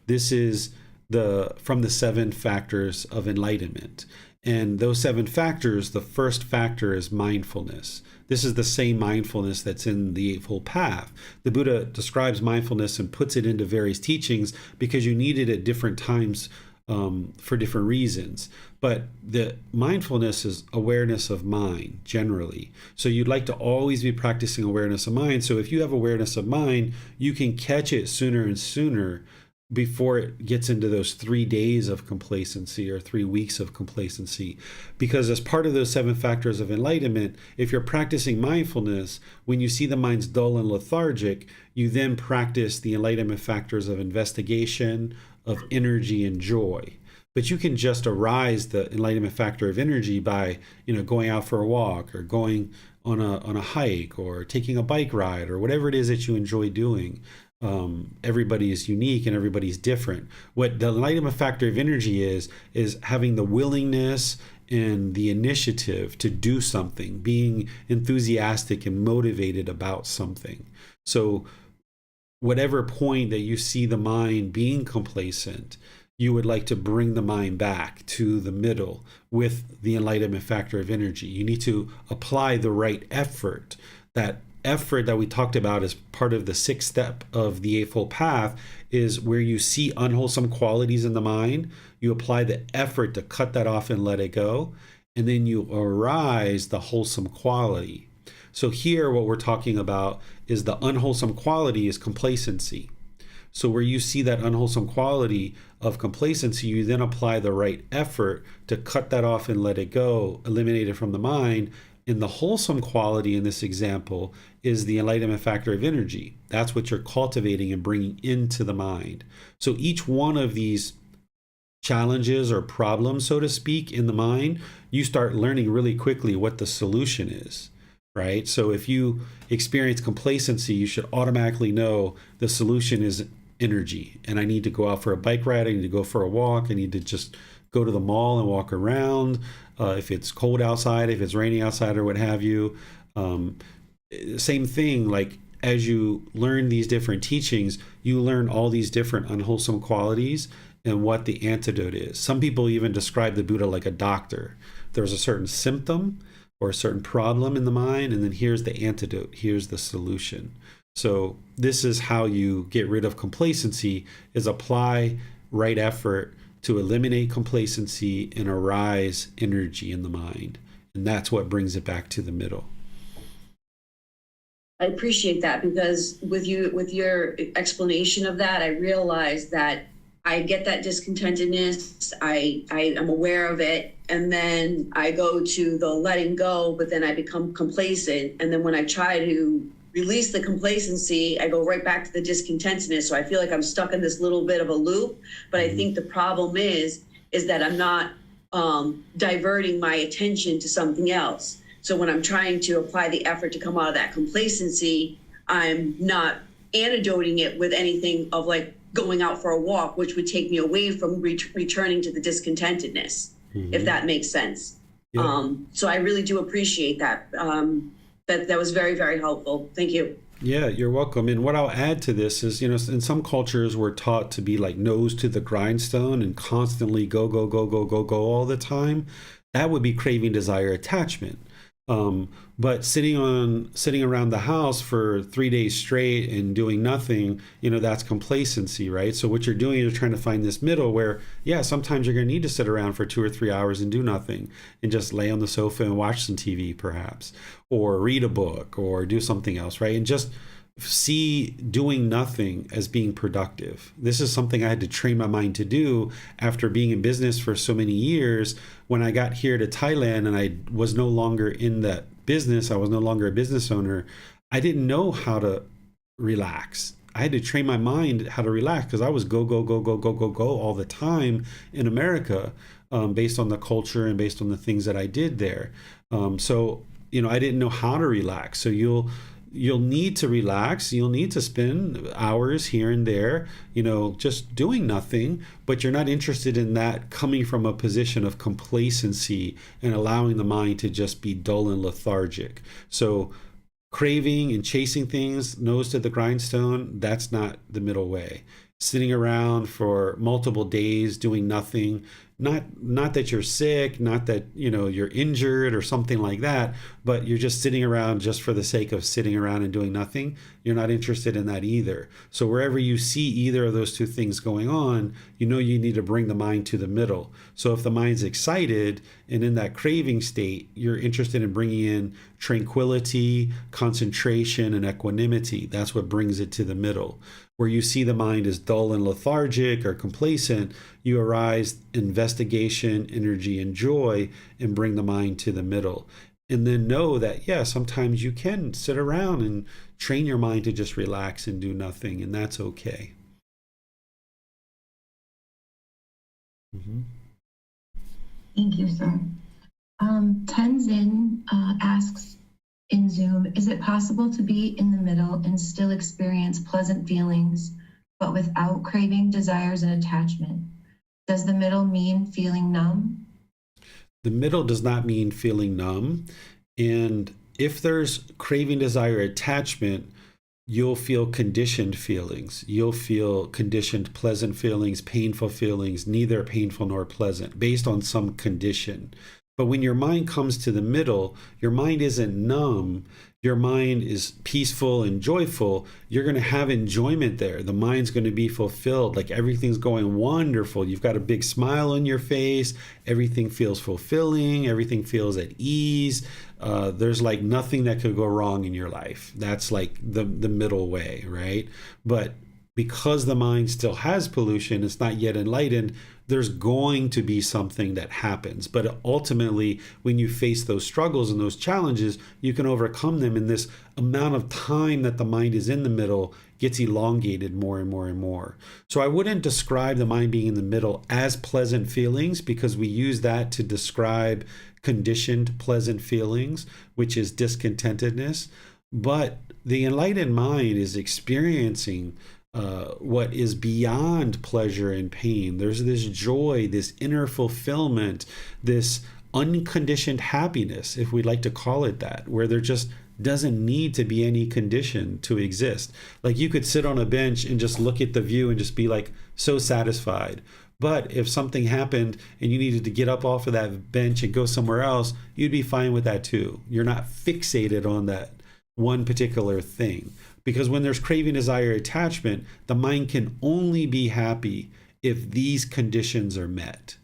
This is from the 7 factors of enlightenment. And those 7 factors, the first factor is mindfulness. This is the same mindfulness that's in the Eightfold Path. The Buddha describes mindfulness and puts it into various teachings because you need it at different times for different reasons. But the mindfulness is awareness of mind generally. So you'd like to always be practicing awareness of mind. So if you have awareness of mind, you can catch it sooner and sooner before it gets into those 3 days of complacency or 3 weeks of complacency. Because as part of those 7 factors of enlightenment, if you're practicing mindfulness, when you see the mind's dull and lethargic, you then practice the enlightenment factors of investigation, of energy and joy. But you can just arise the enlightenment factor of energy by, going out for a walk or going on a hike or taking a bike ride or whatever it is that you enjoy doing. Everybody is unique and everybody's different. What the enlightenment factor of energy is having the willingness and the initiative to do something, being enthusiastic and motivated about something. So whatever point that you see the mind being complacent, you would like to bring the mind back to the middle with the enlightenment factor of energy. You need to apply the right effort. That effort that we talked about as part of the 6th step of the Eightfold Path is where you see unwholesome qualities in the mind. You apply the effort to cut that off and let it go. And then you arise the wholesome quality. So here what we're talking about is the unwholesome quality is complacency. So where you see that unwholesome quality of complacency, you then apply the right effort to cut that off and let it go, eliminate it from the mind. And the wholesome quality in this example is the enlightenment factor of energy. That's what you're cultivating and bringing into the mind. So each one of these challenges or problems, so to speak, in the mind, you start learning really quickly what the solution is, right? So if you experience complacency, you should automatically know the solution is energy. And I need to go out for a bike ride. I need to go for a walk. I need to just go to the mall and walk around. If it's cold outside, if it's raining outside or what have you. Same thing, like as you learn these different teachings, you learn all these different unwholesome qualities and what the antidote is. Some people even describe the Buddha like a doctor. There's a certain symptom or a certain problem in the mind, and then here's the antidote, here's the solution. So this is how you get rid of complacency, is apply right effort to eliminate complacency and arise energy in the mind. And that's what brings it back to the middle. I appreciate that, because with your explanation of that, I realized that I get that discontentedness. I am aware of it, and then I go to the letting go, but then I become complacent. And then when I try to release the complacency, I go right back to the discontentedness. So I feel like I'm stuck in this little bit of a loop. But I think the problem is that I'm not diverting my attention to something else. So when I'm trying to apply the effort to come out of that complacency, I'm not antidoting it with anything of like going out for a walk, which would take me away from returning to the discontentedness, if that makes sense. Yeah. So I really do appreciate that. That was very, very helpful. Thank you. Yeah, you're welcome. And what I'll add to this is, you know, in some cultures we're taught to be like nose to the grindstone and constantly go, go, go, go, go, go all the time. That would be craving, desire, attachment. But sitting around the house for 3 days straight and doing nothing, you know, that's complacency, right? So what you're doing is you're trying to find this middle where, yeah, sometimes you're going to need to sit around for 2 or 3 hours and do nothing and just lay on the sofa and watch some TV perhaps, or read a book or do something else, right? And just see doing nothing as being productive. This is something I had to train my mind to do after being in business for so many years. When I got here to Thailand and I was no longer in that business, I was no longer a business owner, I didn't know how to relax. I had to train my mind how to relax because I was go, go, go, go, go, go, go all the time in America, based on the culture and based on the things that I did there. So, you know, I didn't know how to relax. So you'll need to relax. You'll need to spend hours here and there, you know, just doing nothing, but you're not interested in that coming from a position of complacency and allowing the mind to just be dull and lethargic. So craving and chasing things, nose to the grindstone, that's not the middle way. Sitting around for multiple days doing nothing, not that you're sick, not that, you know, you're injured or something like that, but you're just sitting around just for the sake of sitting around and doing nothing. You're not interested in that either. So wherever you see either of those two things going on, you know you need to bring the mind to the middle. So if the mind's excited and in that craving state, you're interested in bringing in tranquility, concentration, and equanimity. That's what brings it to the middle. Where you see the mind is dull and lethargic or complacent, you arise investigation, energy, and joy and bring the mind to the middle. And then know that, yeah, sometimes you can sit around and train your mind to just relax and do nothing, and that's okay. Thank you, sir. Tenzin asks in Zoom, is it possible to be in the middle and still experience pleasant feelings, but without craving, desires, and attachment? Does the middle mean feeling numb? The middle does not mean feeling numb. And if there's craving, desire, attachment, you'll feel conditioned feelings. You'll feel conditioned pleasant feelings, painful feelings, neither painful nor pleasant, based on some condition. But when your mind comes to the middle, your mind isn't numb. Your mind is peaceful and joyful. You're going to have enjoyment there. The mind's going to be fulfilled. Like everything's going wonderful. You've got a big smile on your face. Everything feels fulfilling. Everything feels at ease. There's like nothing that could go wrong in your life. That's like the middle way, right? But because the mind still has pollution, it's not yet enlightened, there's going to be something that happens. But ultimately, when you face those struggles and those challenges, you can overcome them. And this amount of time that the mind is in the middle gets elongated more and more and more. So I wouldn't describe the mind being in the middle as pleasant feelings, because we use that to describe conditioned pleasant feelings, which is discontentedness. But the enlightened mind is experiencing what is beyond pleasure and pain. There's this joy, this inner fulfillment, this unconditioned happiness, if we'd like to call it that, where there just doesn't need to be any condition to exist. Like you could sit on a bench and just look at the view and just be like so satisfied. But if something happened and you needed to get up off of that bench and go somewhere else, you'd be fine with that too. You're not fixated on that one particular thing. Because when there's craving, desire, attachment, the mind can only be happy if these conditions are met.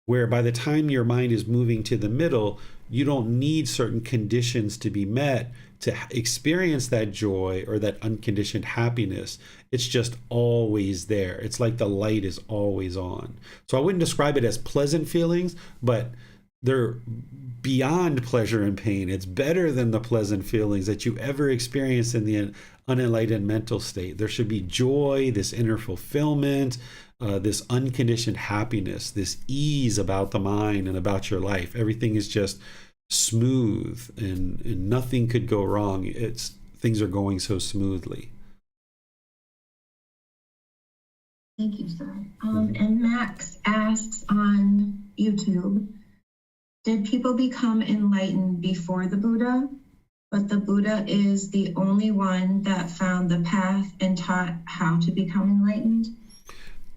Where by the time your mind is moving to the middle, you don't need certain conditions to be met to experience that joy or that unconditioned happiness. It's just always there. It's like the light is always on. So I wouldn't describe it as pleasant feelings, but they're beyond pleasure and pain. It's better than the pleasant feelings that you ever experienced in the unenlightened mental state. There should be joy, this inner fulfillment, this unconditioned happiness, this ease about the mind and about your life. Everything is just smooth and nothing could go wrong. Things are going so smoothly. Thank you, sir. And Max asks on YouTube, did people become enlightened before the Buddha? But the Buddha is the only one that found the path and taught how to become enlightened?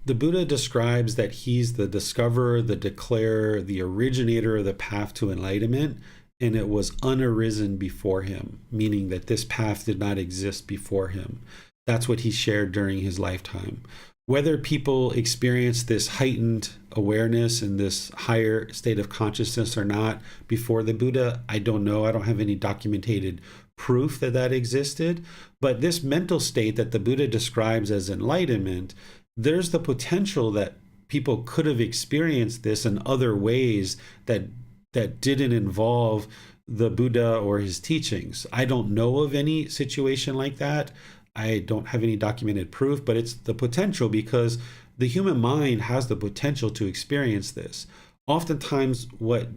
The Buddha describes that he's the discoverer, the declarer, the originator of the path to enlightenment, and it was unarisen before him, meaning that this path did not exist before him. That's what he shared during his lifetime. Whether people experience this heightened awareness and this higher state of consciousness or not before the Buddha, I don't know. I don't have any documented proof that that existed. But this mental state that the Buddha describes as enlightenment, there's the potential that people could have experienced this in other ways that didn't involve the Buddha or his teachings. I don't know of any situation like that. I don't have any documented proof, but it's the potential, because the human mind has the potential to experience this. Oftentimes, what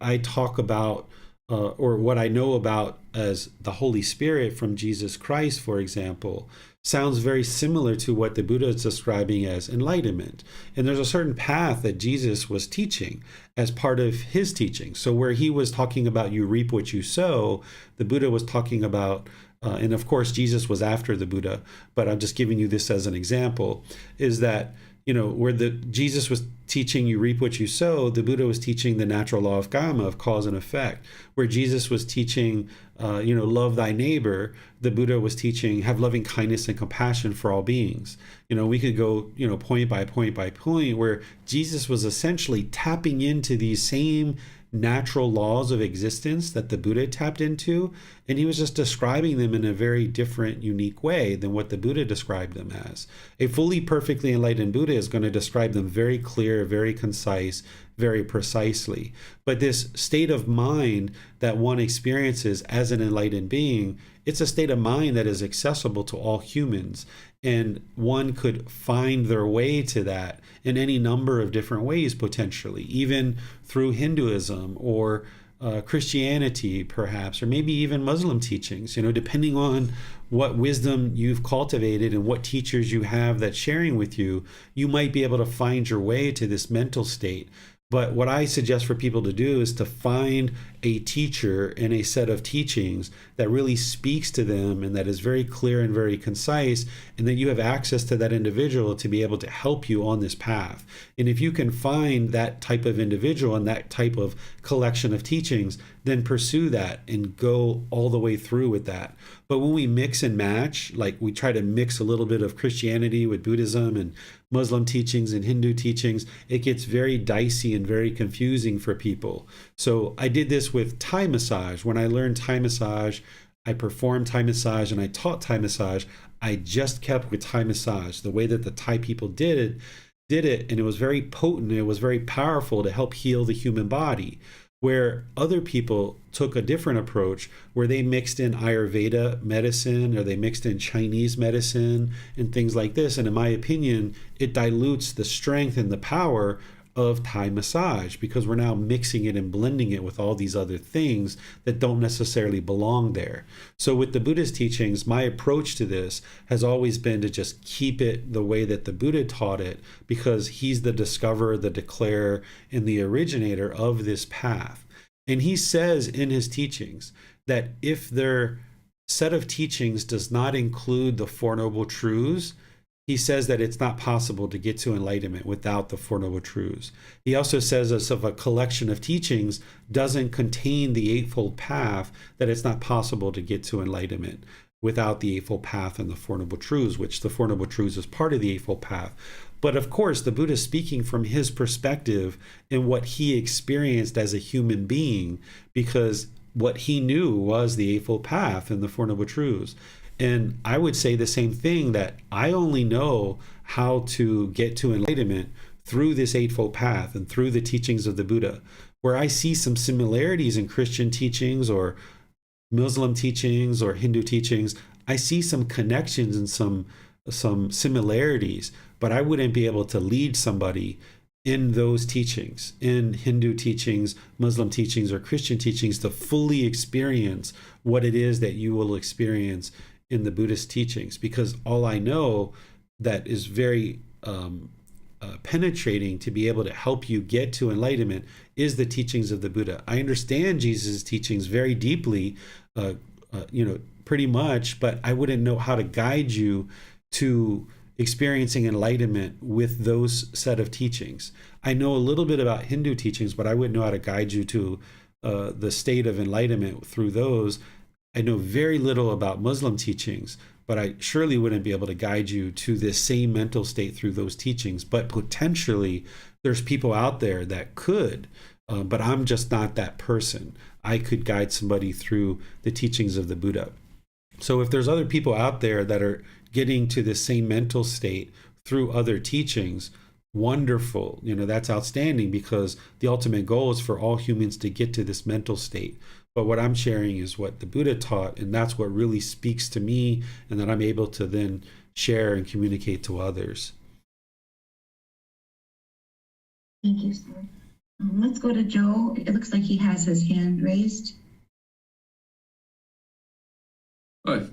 I talk about or what I know about as the Holy Spirit from Jesus Christ, for example, sounds very similar to what the Buddha is describing as enlightenment. And there's a certain path that Jesus was teaching as part of his teaching. So where he was talking about you reap what you sow, the Buddha was talking about and of course, Jesus was after the Buddha, but I'm just giving you this as an example, is that, where Jesus was teaching you reap what you sow, the Buddha was teaching the natural law of karma, of cause and effect. Where Jesus was teaching, love thy neighbor, the Buddha was teaching have loving kindness and compassion for all beings. We could go, point by point by point, where Jesus was essentially tapping into these same natural laws of existence that the Buddha tapped into, and he was just describing them in a very different, unique way than what the Buddha described them as. A fully perfectly enlightened Buddha is going to describe them very clear, very concise, very precisely. But this state of mind that one experiences as an enlightened being, it's a state of mind that is accessible to all humans. And one could find their way to that in any number of different ways, potentially, even through Hinduism or Christianity, perhaps, or maybe even Muslim teachings, depending on what wisdom you've cultivated and what teachers you have that's sharing with you, you might be able to find your way to this mental state. But what I suggest for people to do is to find a teacher and a set of teachings that really speaks to them and that is very clear and very concise, and that you have access to that individual to be able to help you on this path. And if you can find that type of individual and that type of collection of teachings, then pursue that and go all the way through with that. But when we mix and match, like we try to mix a little bit of Christianity with Buddhism and Muslim teachings and Hindu teachings, it gets very dicey and very confusing for people. So I did this with Thai massage. When I learned Thai massage, I performed Thai massage and I taught Thai massage. I just kept with Thai massage, the way that the Thai people did it, and it was very potent. It was very powerful to help heal the human body. Where other people took a different approach, where they mixed in Ayurveda medicine or they mixed in Chinese medicine and things like this. And in my opinion, it dilutes the strength and the power of Thai massage, because we're now mixing it and blending it with all these other things that don't necessarily belong there. So with the Buddhist teachings, my approach to this has always been to just keep it the way that the Buddha taught it, because he's the discoverer, the declarer, and the originator of this path. And he says in his teachings that if their set of teachings does not include the Four Noble Truths, he says that it's not possible to get to enlightenment without the Four Noble Truths. He also says, as if a collection of teachings doesn't contain the Eightfold Path, that it's not possible to get to enlightenment without the Eightfold Path and the Four Noble Truths, which the Four Noble Truths is part of the Eightfold Path. But of course, the Buddha is speaking from his perspective and what he experienced as a human being, because what he knew was the Eightfold Path and the Four Noble Truths. And I would say the same thing, that I only know how to get to enlightenment through this Eightfold Path and through the teachings of the Buddha, where I see some similarities in Christian teachings or Muslim teachings or Hindu teachings. I see some connections and some similarities, but I wouldn't be able to lead somebody in those teachings, in Hindu teachings, Muslim teachings, or Christian teachings, to fully experience what it is that you will experience in the Buddhist teachings, because all I know that is very penetrating to be able to help you get to enlightenment is the teachings of the Buddha. I understand Jesus' teachings very deeply, pretty much, but I wouldn't know how to guide you to experiencing enlightenment with those set of teachings. I know a little bit about Hindu teachings, but I wouldn't know how to guide you to the state of enlightenment through those. I know very little about Muslim teachings, but I surely wouldn't be able to guide you to this same mental state through those teachings. But potentially, there's people out there that could, but I'm just not that person. I could guide somebody through the teachings of the Buddha. So if there's other people out there that are getting to the same mental state through other teachings, wonderful. That's outstanding, because the ultimate goal is for all humans to get to this mental state. But what I'm sharing is what the Buddha taught, and that's what really speaks to me, and that I'm able to then share and communicate to others. Thank you, sir. Let's go to Joe. It looks like he has his hand raised. Hi.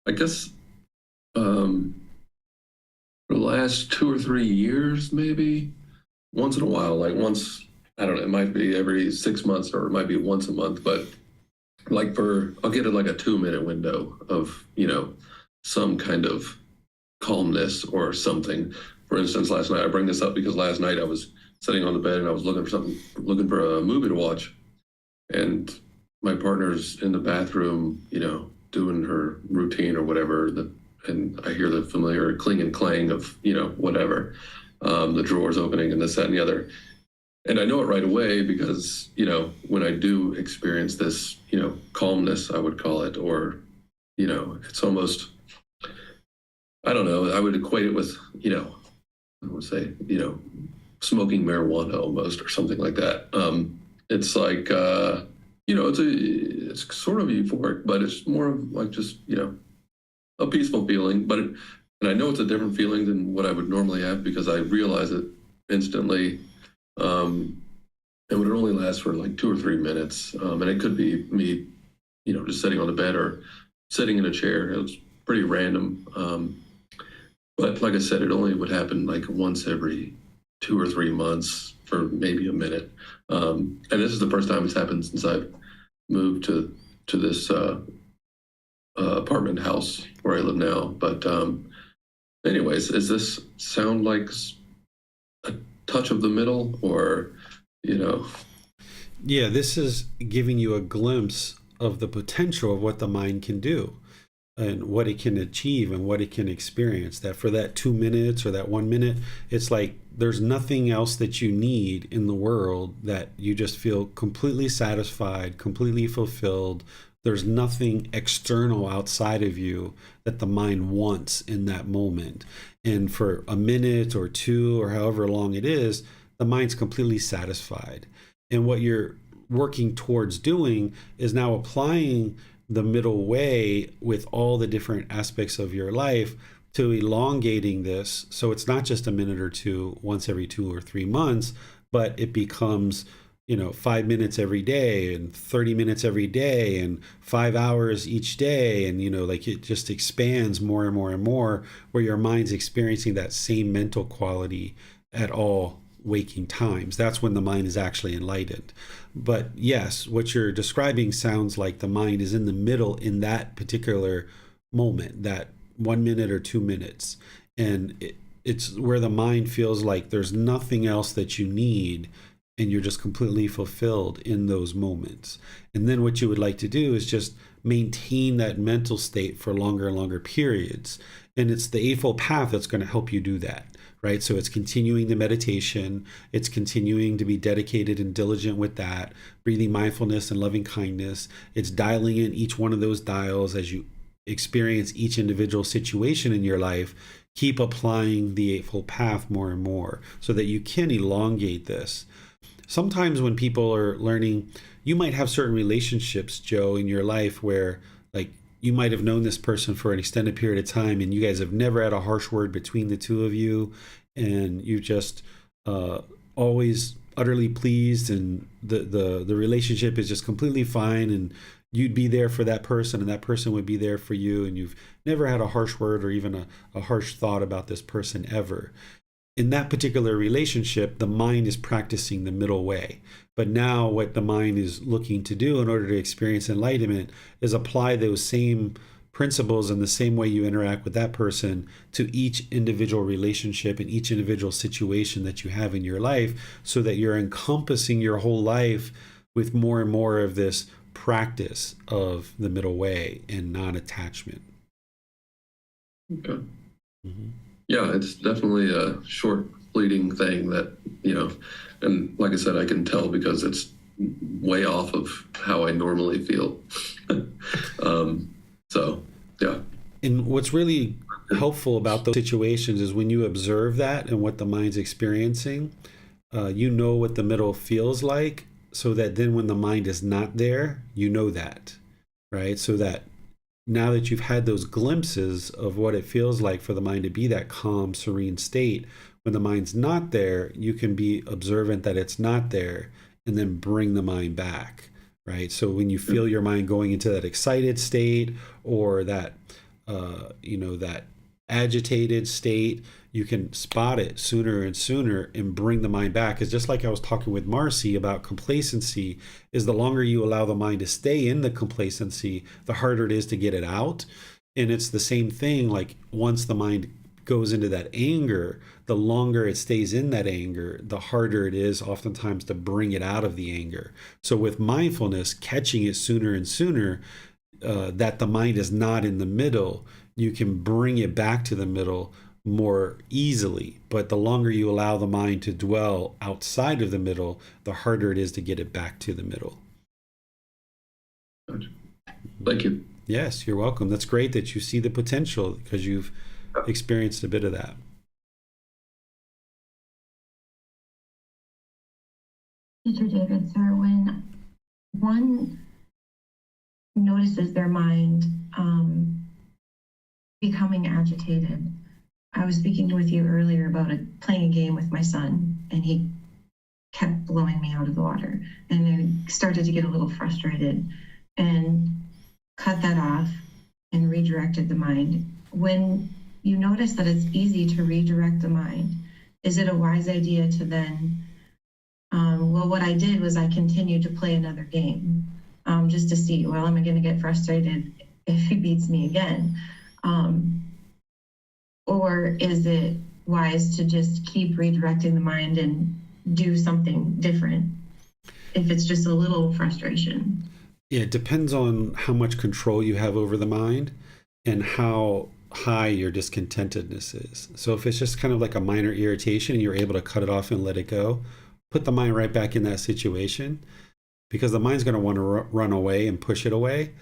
I guess for the last 2 or 3 years, maybe, once in a while, like once, I don't know, it might be every 6 months or it might be once a month, but like I'll get it like a 2-minute window of, some kind of calmness or something. For instance, last night, I bring this up because last night I was sitting on the bed and I was looking for a movie to watch. And my partner's in the bathroom, doing her routine or whatever, and I hear the familiar cling and clang of, whatever, the drawers opening and this, that, and the other. And I know it right away because, when I do experience this, calmness, I would call it, or, it's almost, I don't know, I would equate it with, I would say, smoking marijuana almost, or something like that. It's like, it's sort of euphoric, but it's more of like just, a peaceful feeling. And I know it's a different feeling than what I would normally have because I realize it instantly. And it would only last for like 2 or 3 minutes. And it could be me, just sitting on the bed or sitting in a chair. It was pretty random. But like I said, it only would happen like once every 2 or 3 months for maybe a minute. And this is the first time it's happened since I've moved to this apartment house where I live now. But anyways, does this sound like a touch of the middle, or, Yeah, this is giving you a glimpse of the potential of what the mind can do. and what it can achieve and what it can experience. That for that 2 minutes or that 1 minute, it's like there's nothing else that you need in the world, that you just feel completely satisfied, completely fulfilled. There's nothing external outside of you that the mind wants in that moment. And for a minute or two or however long it is, the mind's completely satisfied. And what you're working towards doing is now applying the middle way with all the different aspects of your life to elongating this. So it's not just a minute or two once every 2 or 3 months, but it becomes 5 minutes every day and 30 minutes every day and 5 hours each day. And, like it just expands more and more and more, where your mind's experiencing that same mental quality at all waking times. That's when the mind is actually enlightened. But yes, what you're describing sounds like the mind is in the middle in that particular moment, that 1 minute or 2 minutes. And it's where the mind feels like there's nothing else that you need, and you're just completely fulfilled in those moments. And then what you would like to do is just maintain that mental state for longer and longer periods. And it's the Eightfold Path that's going to help you do that, right? So it's continuing the meditation, it's continuing to be dedicated and diligent with that, breathing mindfulness and loving kindness. It's dialing in each one of those dials as you experience each individual situation in your life. Keep applying the Eightfold Path more and more so that you can elongate this. Sometimes when people are learning, you might have certain relationships, Joe, in your life where like you might have known this person for an extended period of time and you guys have never had a harsh word between the two of you, and you just always utterly pleased, and the relationship is just completely fine, and you'd be there for that person and that person would be there for you, and you've never had a harsh word or even a harsh thought about this person ever. In that particular relationship, the mind is practicing the middle way. But now what the mind is looking to do in order to experience enlightenment is apply those same principles in the same way you interact with that person to each individual relationship and each individual situation that you have in your life, so that you're encompassing your whole life with more and more of this practice of the middle way and non-attachment. Okay. Mm-hmm. Yeah, it's definitely a short, fleeting thing that, and like I said, I can tell because it's way off of how I normally feel. So, yeah. And what's really helpful about those situations is when you observe that and what the mind's experiencing, you know what the middle feels like, so that then when the mind is not there, you know that, right? So that now that you've had those glimpses of what it feels like for the mind to be that calm, serene state, when the mind's not there, you can be observant that it's not there and then bring the mind back, right? So when you feel your mind going into that excited state or that, that agitated state, you can spot it sooner and sooner and bring the mind back. It's just like I was talking with Marcy about complacency, is the longer you allow the mind to stay in the complacency, the harder it is to get it out. And it's the same thing, like once the mind goes into that anger, the longer it stays in that anger, the harder it is oftentimes to bring it out of the anger. So with mindfulness, catching it sooner and sooner, that the mind is not in the middle, you can bring it back to the middle more easily. But the longer you allow the mind to dwell outside of the middle, the harder it is to get it back to the middle. Gotcha. Thank you. Yes, you're welcome. That's great that you see the potential because you've experienced a bit of that. Teacher David, sir, when one notices their mind becoming agitated, I was speaking with you earlier about playing a game with my son, and he kept blowing me out of the water, and I started to get a little frustrated and cut that off and redirected the mind. When you notice that it's easy to redirect the mind, is it a wise idea to then, what I did was I continued to play another game just to see, well, am I going to get frustrated if he beats me again? Or is it wise to just keep redirecting the mind and do something different if it's just a little frustration? Yeah, it depends on how much control you have over the mind. and how high your discontentedness is. So if it's just kind of like a minor irritation and you're able to cut it off and let it go, put the mind right back in that situation, because the mind's going to want to run away and push it away.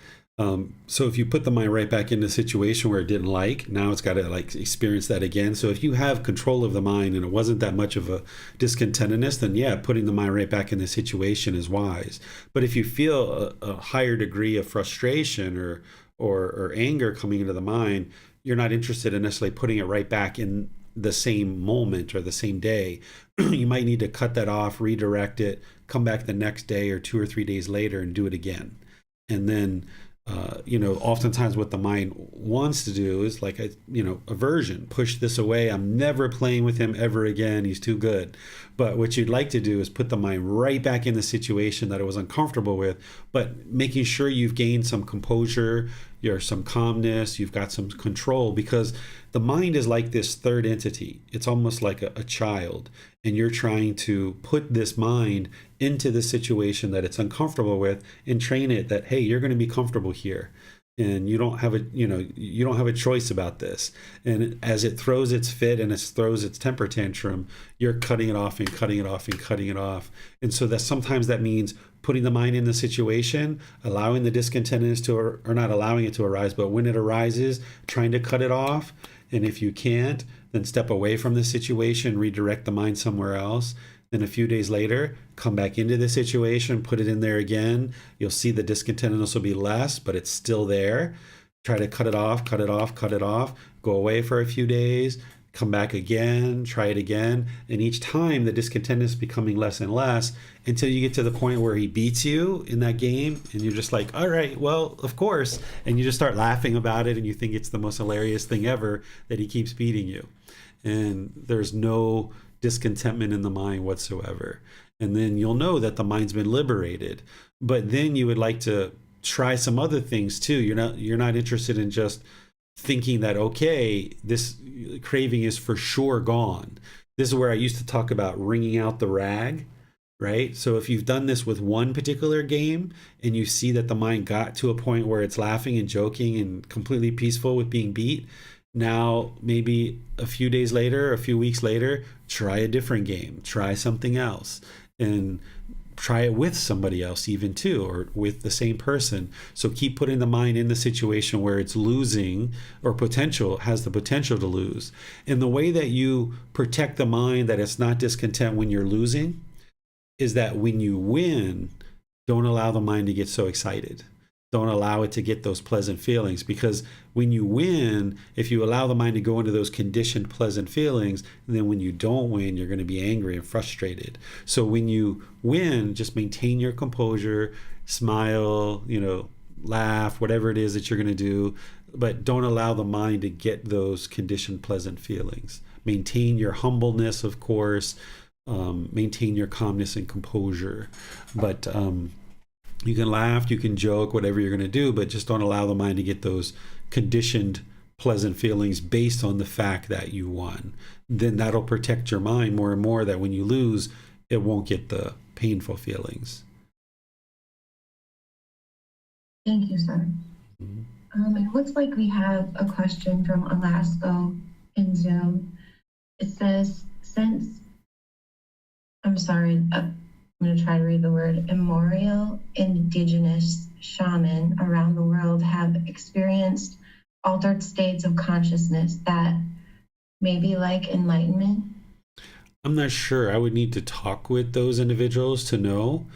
So if you put the mind right back in the situation where it didn't like, now it's got to like experience that again. So if you have control of the mind and it wasn't that much of a discontentedness, then yeah, putting the mind right back in the situation is wise. But if you feel a higher degree of frustration or anger coming into the mind, you're not interested in necessarily putting it right back in the same moment or the same day. You might need to cut that off, redirect it, come back the next day or 2 or 3 days later and do it again. And then oftentimes what the mind wants to do is like aversion, push this away. I'm never playing with him ever again. He's too good. But what you'd like to do is put the mind right back in the situation that it was uncomfortable with, but making sure you've gained some composure, you're some calmness, you've got some control, because the mind is like this third entity. It's almost like a child, and you're trying to put this mind into the situation that it's uncomfortable with and train it that, hey, you're going to be comfortable here. And you don't have a choice about this. And as it throws its fit and it throws its temper tantrum, you're cutting it off and cutting it off and cutting it off. And so that sometimes that means putting the mind in the situation, allowing the discontentedness to, or not allowing it to arise, but when it arises, trying to cut it off. And if you can't, then step away from the situation, redirect the mind somewhere else. Then a few days later, come back into the situation, put it in there again. You'll see the discontentedness will be less, but it's still there. Try to cut it off, cut it off, cut it off. Go away for a few days, come back again, try it again. And each time the discontentedness is becoming less and less until you get to the point where he beats you in that game. And you're just like, all right, well, of course. And you just start laughing about it and you think it's the most hilarious thing ever that he keeps beating you. And there's no discontentment in the mind whatsoever. And then you'll know that the mind's been liberated. But then you would like to try some other things too. You're not interested in just thinking that, okay, this craving is for sure gone. This is where I used to talk about wringing out the rag, right? So if you've done this with one particular game and you see that the mind got to a point where it's laughing and joking and completely peaceful with being beat, now maybe a few days later, a few weeks later, try a different game, try something else, and try it with somebody else even too, or with the same person. So keep putting the mind in the situation where it's losing or has the potential to lose. And the way that you protect the mind that it's not discontent when you're losing is that when you win, don't allow the mind to get so excited. Don't allow it to get those pleasant feelings, because when you win, if you allow the mind to go into those conditioned pleasant feelings, then when you don't win, you're going to be angry and frustrated. So when you win, just maintain your composure, smile, laugh, whatever it is that you're going to do, but don't allow the mind to get those conditioned pleasant feelings. Maintain your humbleness, of course, maintain your calmness and composure, but you can laugh, you can joke, whatever you're going to do, but just don't allow the mind to get those conditioned pleasant feelings based on the fact that you won. Then that'll protect your mind more and more, that when you lose, it won't get the painful feelings. Thank you, sir. Mm-hmm. It looks like we have a question from Alaska in Zoom. It says, I'm going to try to read the word, immemorial indigenous shaman around the world have experienced altered states of consciousness that may be like enlightenment. I'm not sure. I would need to talk with those individuals to know.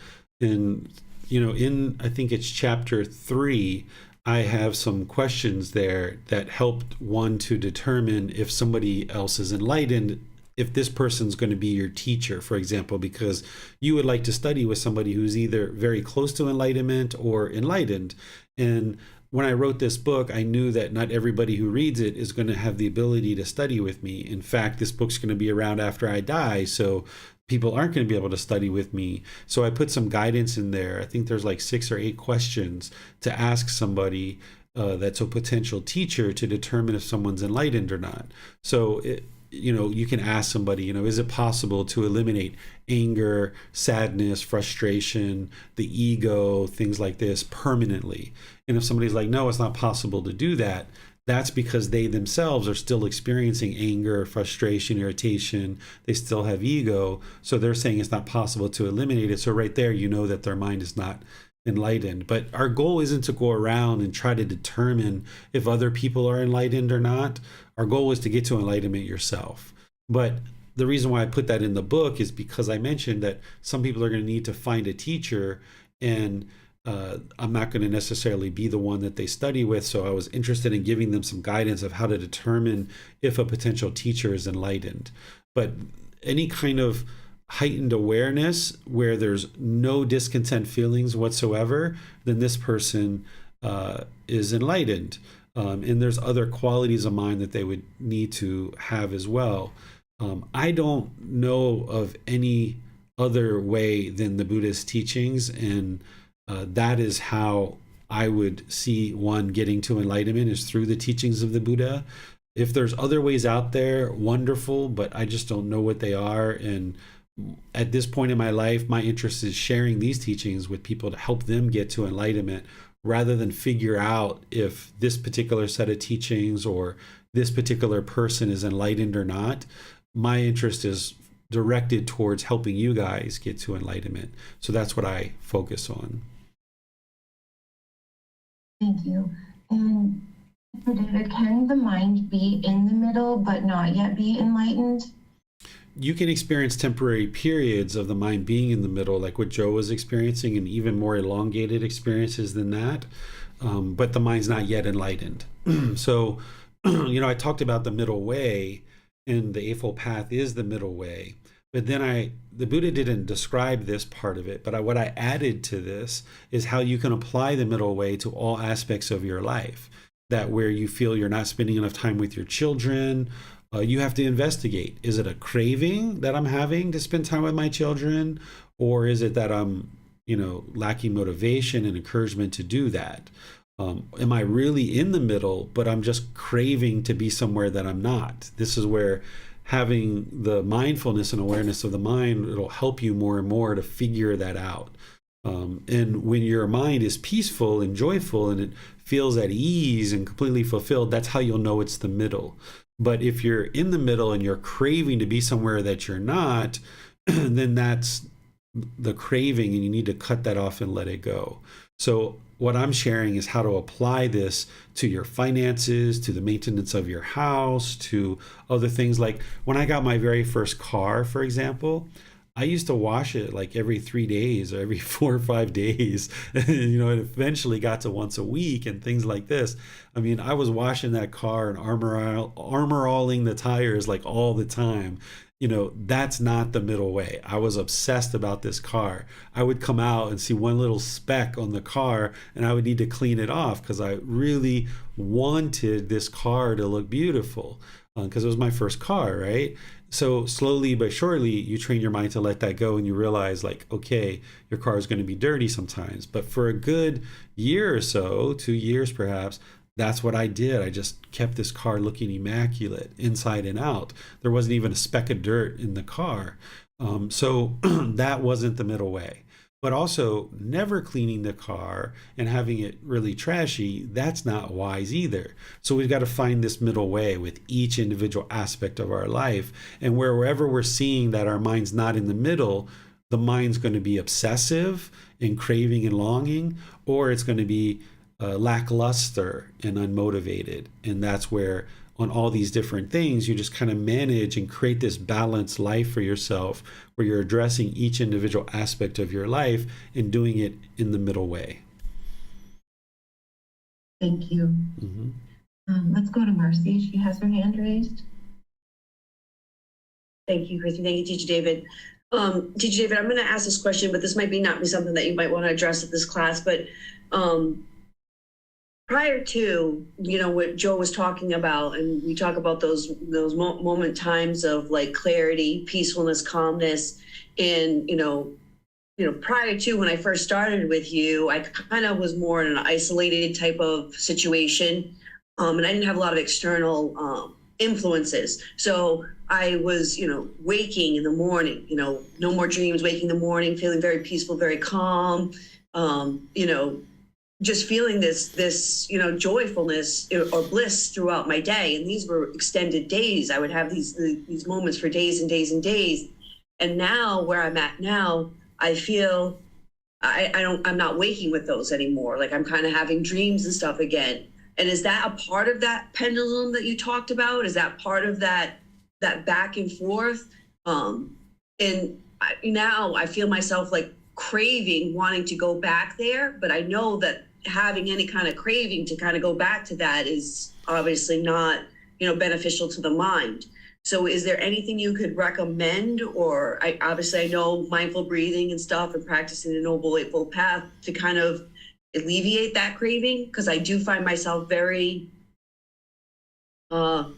And, I think it's chapter 3, I have some questions there that helped one to determine if somebody else is enlightened, if this person's going to be your teacher, for example, because you would like to study with somebody who's either very close to enlightenment or enlightened. And when I wrote this book, I knew that not everybody who reads it is going to have the ability to study with me. In fact, this book's going to be around after I die, so people aren't going to be able to study with me. So I put some guidance in there. I think there's like 6 or 8 questions to ask somebody that's a potential teacher to determine if someone's enlightened or not. So you can ask somebody, is it possible to eliminate anger, sadness, frustration, the ego, things like this permanently? And if somebody's like, no, it's not possible to do that, that's because they themselves are still experiencing anger, frustration, irritation. They still have ego. So they're saying it's not possible to eliminate it. So right there, you know that their mind is not enlightened. But our goal isn't to go around and try to determine if other people are enlightened or not. Our goal is to get to enlightenment yourself. But the reason why I put that in the book is because I mentioned that some people are going to need to find a teacher, and I'm not going to necessarily be the one that they study with. So I was interested in giving them some guidance of how to determine if a potential teacher is enlightened. But any kind of heightened awareness where there's no discontent feelings whatsoever, then this person is enlightened. And there's other qualities of mind that they would need to have as well. I don't know of any other way than the Buddha's teachings, and that is how I would see one getting to enlightenment, is through the teachings of the Buddha. If there's other ways out there, wonderful, but I just don't know what they are. And at this point in my life, my interest is sharing these teachings with people to help them get to enlightenment, rather than figure out if this particular set of teachings or this particular person is enlightened or not. My interest is directed towards helping you guys get to enlightenment. So that's what I focus on. Thank you. And so David, can the mind be in the middle but not yet be enlightened? You can experience temporary periods of the mind being in the middle, like what Joe was experiencing, and even more elongated experiences than that. But the mind's not yet enlightened. So, I talked about the middle way, and the Eightfold Path is the middle way. But then the Buddha didn't describe this part of it, but what I added to this is how you can apply the middle way to all aspects of your life. That where you feel you're not spending enough time with your children, you have to investigate. Is it a craving that I'm having to spend time with my children? Or is it that I'm, lacking motivation and encouragement to do that? Am I really in the middle, but I'm just craving to be somewhere that I'm not? This is where having the mindfulness and awareness of the mind, it'll help you more and more to figure that out. And when your mind is peaceful and joyful and it feels at ease and completely fulfilled, that's how you'll know it's the middle. But if you're in the middle and you're craving to be somewhere that you're not, then that's the craving, and you need to cut that off and let it go. So what I'm sharing is how to apply this to your finances, to the maintenance of your house, to other things. Like when I got my very first car, for example, I used to wash it like every 3 days or every 4 or 5 days. It eventually got to once a week and things like this. I mean, I was washing that car and armor-alling the tires like all the time. That's not the middle way. I was obsessed about this car. I would come out and see one little speck on the car and I would need to clean it off because I really wanted this car to look beautiful because it was my first car, right? So slowly but surely, you train your mind to let that go, and you realize like, okay, your car is going to be dirty sometimes. But for a good year or so, 2 years perhaps, that's what I did. I just kept this car looking immaculate inside and out. There wasn't even a speck of dirt in the car. So that wasn't the middle way. But also never cleaning the car and having it really trashy, that's not wise either. So we've got to find this middle way with each individual aspect of our life. And wherever we're seeing that our mind's not in the middle, the mind's going to be obsessive and craving and longing, or it's going to be lackluster and unmotivated. And that's where on all these different things, you just kind of manage and create this balanced life for yourself where you're addressing each individual aspect of your life and doing it in the middle way. Thank you. Let's go to Marcy. She has her hand raised. Thank you, Chrissy. Thank you, Teacher David. Teacher David, I'm going to ask this question, but this might not be something that you might want to address at this class, but prior to, what Joe was talking about, and we talk about those moment times of like clarity, peacefulness, calmness, and, prior to when I first started with you, I kind of was more in an isolated type of situation. And I didn't have a lot of external influences. So I was, waking in the morning, no more dreams, waking in the morning, feeling very peaceful, very calm, just feeling this joyfulness or bliss throughout my day. And these were extended days. I would have these moments for days and days and days. And now where I'm at now, I feel I'm not waking with those anymore. Like I'm kind of having dreams and stuff again. And is that a part of that pendulum that you talked about? Is that part of that back and forth? Now I feel myself like craving, wanting to go back there, but I know that having any kind of craving to kind of go back to that is obviously not, beneficial to the mind. So is there anything you could recommend? Or I know mindful breathing and stuff and practicing the Noble Eightfold Path to kind of alleviate that craving, because I do find myself very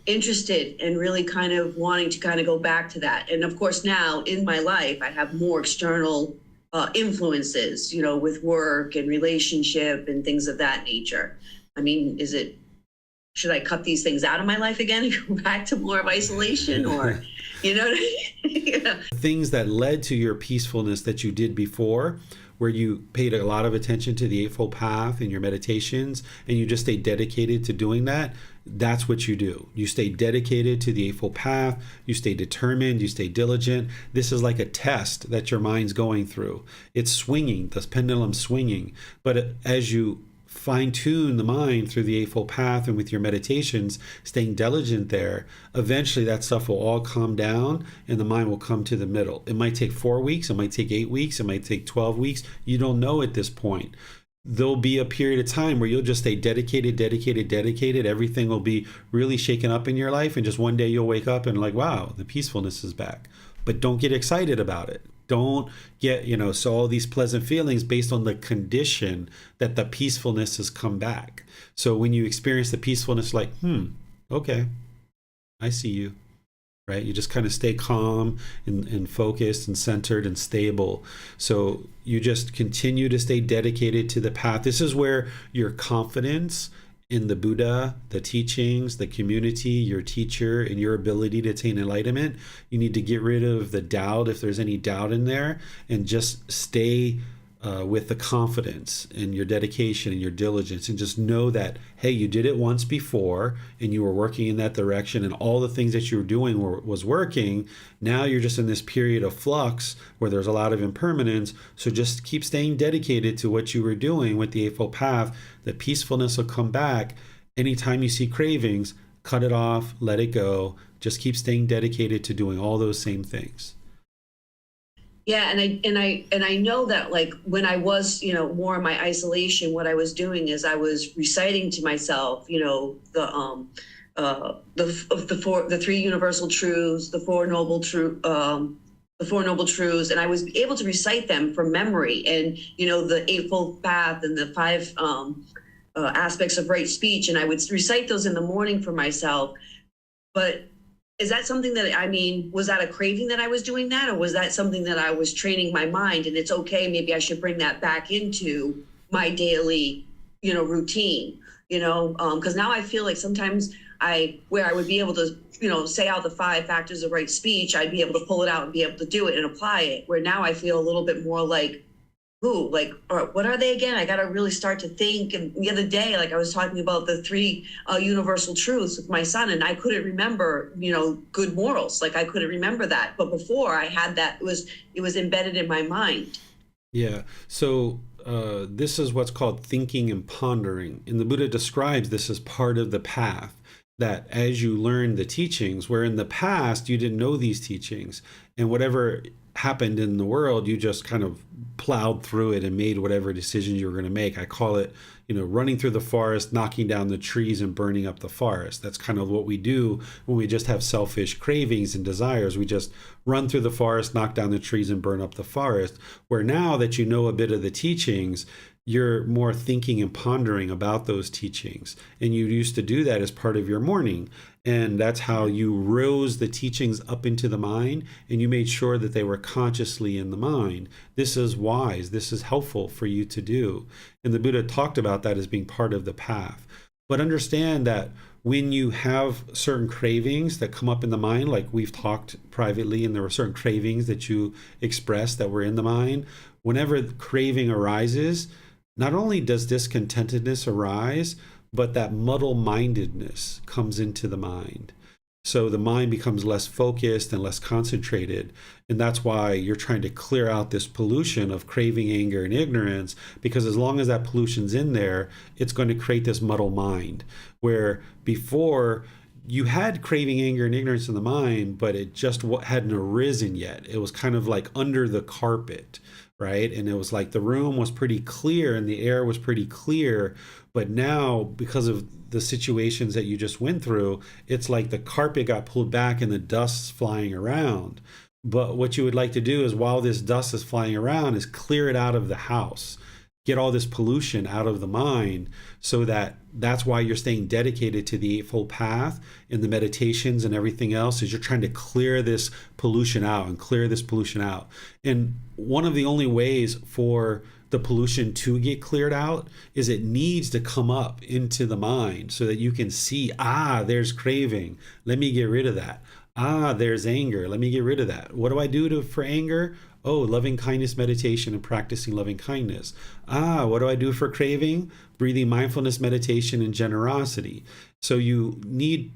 interested and really kind of wanting to kind of go back to that. And of course, now in my life, I have more external influences, with work and relationship and things of that nature. I mean, should I cut these things out of my life again and go back to more of isolation, or, Things that led to your peacefulness that you did before, where you paid a lot of attention to the Eightfold Path in your meditations, and you just stay dedicated to doing that, that's what you do. You stay dedicated to the Eightfold Path, you stay determined, you stay diligent. This is like a test that your mind's going through. It's swinging, this pendulum swinging. But as you fine-tune the mind through the Eightfold Path and with your meditations, staying diligent there, eventually that stuff will all calm down and the mind will come to the middle. It might take 4 weeks, it might take 8 weeks, it might take 12 weeks. You don't know at this point. There'll be a period of time where you'll just stay dedicated. Everything will be really shaken up in your life, and just one day you'll wake up and like, wow, the peacefulness is back. But don't get excited about it. Don't get, so all these pleasant feelings based on the condition that the peacefulness has come back. So when you experience the peacefulness, like, okay, I see you, right? You just kind of stay calm and focused and centered and stable. So you just continue to stay dedicated to the path. This is where your confidence in the Buddha, the teachings, the community, your teacher, and your ability to attain enlightenment, you need to get rid of the doubt, if there's any doubt in there, and just stay with the confidence and your dedication and your diligence, and just know that, hey, you did it once before and you were working in that direction, and all the things that you were doing was working. Now you're just in this period of flux where there's a lot of impermanence. So just keep staying dedicated to what you were doing with the Eightfold Path. The peacefulness will come back. Anytime you see cravings, cut it off, let it go. Just keep staying dedicated to doing all those same things. Yeah, and I know that, like, when I was, more in my isolation, what I was doing is I was reciting to myself, the three universal truths, the four noble truths, and I was able to recite them from memory, and the Eightfold Path and the 5 aspects of right speech, and I would recite those in the morning for myself. But is that something that, was that a craving that I was doing that, or was that something that I was training my mind, and it's okay, maybe I should bring that back into my daily, routine, because now I feel like sometimes where I would be able to, say out the 5 factors of right speech, I'd be able to pull it out and be able to do it and apply it, where now I feel a little bit more like, all right, what are they again? I got to really start to think. And the other day, I was talking about the 3 universal truths with my son, and I couldn't remember, good morals. I couldn't remember that. But before I had that, it was embedded in my mind. Yeah. So this is what's called thinking and pondering. And the Buddha describes this as part of the path, that as you learn the teachings, where in the past you didn't know these teachings, and whatever happened in the world, you just kind of plowed through it and made whatever decisions you were going to make. I call it, running through the forest, knocking down the trees and burning up the forest. That's kind of what we do when we just have selfish cravings and desires. We just run through the forest, knock down the trees and burn up the forest. Where now that you know a bit of the teachings, you're more thinking and pondering about those teachings. And you used to do that as part of your morning. And that's how you rose the teachings up into the mind, and you made sure that they were consciously in the mind. This is wise. This is helpful for you to do. And the Buddha talked about that as being part of the path. But understand that when you have certain cravings that come up in the mind, like we've talked privately, and there were certain cravings that you expressed that were in the mind, whenever the craving arises, not only does discontentedness arise, but that muddle-mindedness comes into the mind. So the mind becomes less focused and less concentrated. And that's why you're trying to clear out this pollution of craving, anger, and ignorance, because as long as that pollution's in there, it's going to create this muddle mind, where before you had craving, anger, and ignorance in the mind, but it just hadn't arisen yet. It was kind of like under the carpet, right? And it was like the room was pretty clear and the air was pretty clear. But now, because of the situations that you just went through, it's like the carpet got pulled back and the dust's flying around. But what you would like to do is, while this dust is flying around, is clear it out of the house, get all this pollution out of the mind, so that's why you're staying dedicated to the Eightfold Path in the meditations and everything else, is you're trying to clear this pollution out and clear this pollution out. And one of the only ways for the pollution to get cleared out is it needs to come up into the mind so that you can see, there's craving. Let me get rid of that. There's anger. Let me get rid of that. What do I do for anger? Oh, loving kindness meditation and practicing loving kindness. What do I do for craving? Breathing mindfulness meditation and generosity. So you need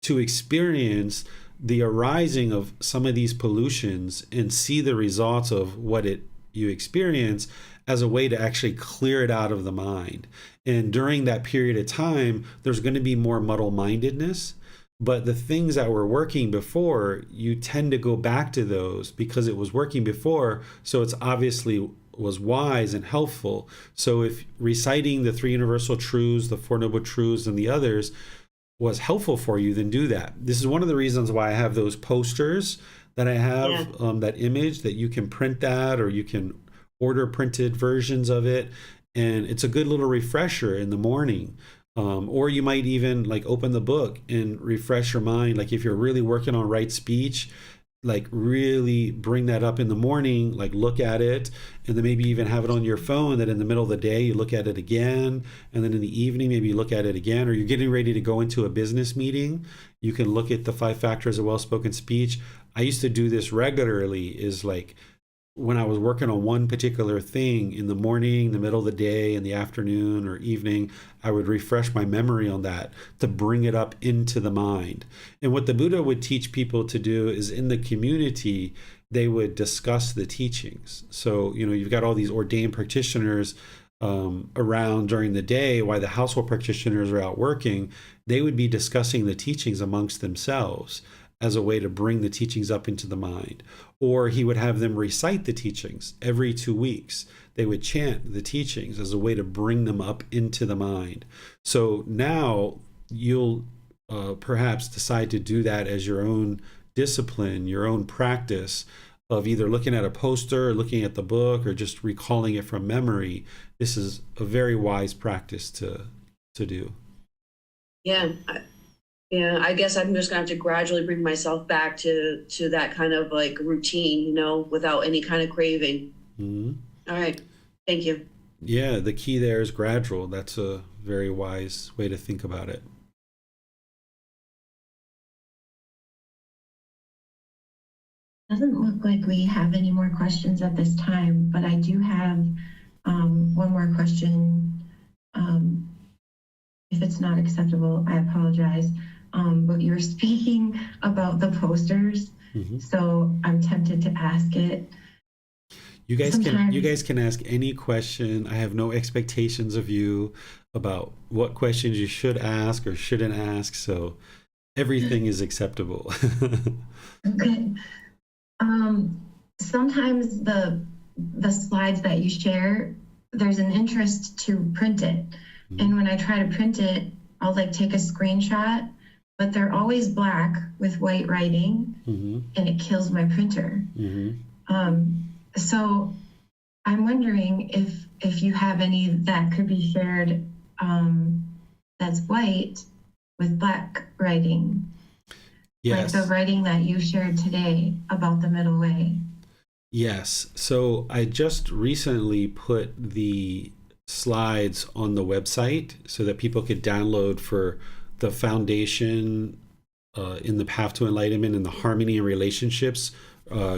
to experience the arising of some of these pollutions and see the results of what you experience as a way to actually clear it out of the mind. And during that period of time, there's going to be more muddle-mindedness. But the things that were working before, you tend to go back to those because it was working before. So it's obviously was wise and helpful. So if reciting the three universal truths, the four noble truths, and the others was helpful for you, then do that. This is one of the reasons why I have those posters that I have, that image that you can print that, or you can order printed versions of it. And it's a good little refresher in the morning. Or you might even like open the book and refresh your mind. Like if you're really working on right speech, like really bring that up in the morning, like look at it, and then maybe even have it on your phone that in the middle of the day you look at it again, and then in the evening maybe you look at it again, or you're getting ready to go into a business meeting, you can look at the 5 factors of well-spoken speech. I used to do this regularly, is like when I was working on one particular thing in the morning, the middle of the day, in the afternoon or evening, I would refresh my memory on that to bring it up into the mind. And what the Buddha would teach people to do is, in the community, they would discuss the teachings. So, you've got all these ordained practitioners around during the day while the household practitioners are out working. They would be discussing the teachings amongst themselves as a way to bring the teachings up into the mind. Or he would have them recite the teachings every 2 weeks. They would chant the teachings as a way to bring them up into the mind. So now you'll perhaps decide to do that as your own discipline, your own practice of either looking at a poster or looking at the book or just recalling it from memory. This is a very wise practice to do. Yeah. I guess I'm just gonna have to gradually bring myself back to that kind of like routine, without any kind of craving. Mm-hmm. All right. Thank you. Yeah, the key there is gradual. That's a very wise way to think about it. Doesn't look like we have any more questions at this time, but I do have one more question. If it's not acceptable, I apologize. But you're speaking about the posters, so I'm tempted to ask it. You guys can ask any question. I have no expectations of you about what questions you should ask or shouldn't ask. So everything is acceptable. Okay. Sometimes the slides that you share, there's an interest to print it. And when I try to print it, I'll take a screenshot, but they're always black with white writing, and it kills my printer. So I'm wondering if you have any that could be shared that's white with black writing. Yes. Like the writing that you shared today about the middle way. Yes. So I just recently put the slides on the website so that people could download for the foundation in the path to enlightenment and the harmony and relationships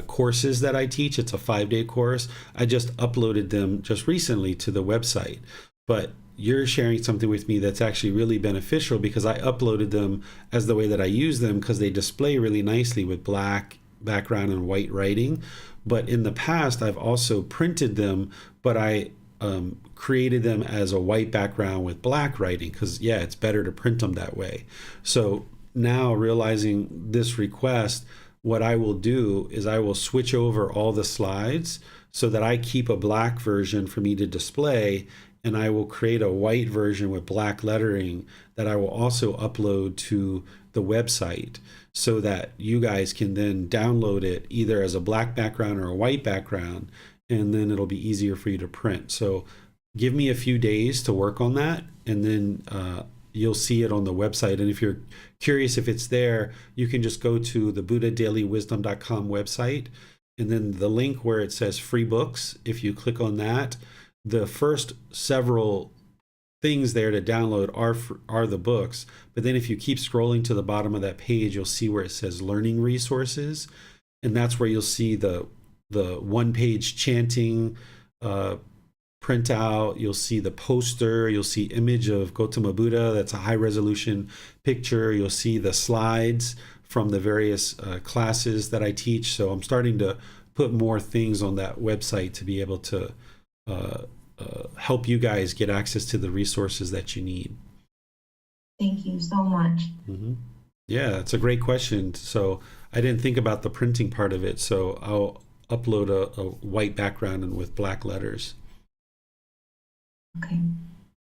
courses that I teach. It's a 5-day course. I just uploaded them just recently to the website. But you're sharing something with me that's actually really beneficial, because I uploaded them as the way that I use them, because they display really nicely with black background and white writing. But in the past, I've also printed them, but I created them as a white background with black writing, because it's better to print them that way. So now, realizing this request, what I will do is I will switch over all the slides so that I keep a black version for me to display, and I will create a white version with black lettering that I will also upload to the website, so that you guys can then download it either as a black background or a white background, and then it'll be easier for you to print. So give me a few days to work on that, and then you'll see it on the website. And if you're curious if it's there, you can just go to the buddhadailywisdom.com website, and then the link where it says free books, if you click on that, the first several things there to download are the books. But then if you keep scrolling to the bottom of that page, you'll see where it says learning resources, and that's where you'll see the one-page chanting printout. You'll see the poster. You'll see image of Gotama Buddha. That's a high-resolution picture. You'll see the slides from the various classes that I teach. So I'm starting to put more things on that website to be able to help you guys get access to the resources that you need. Thank you so much. Mm-hmm. Yeah, that's a great question. So I didn't think about the printing part of it. So I'll upload a white background and with black letters. Okay.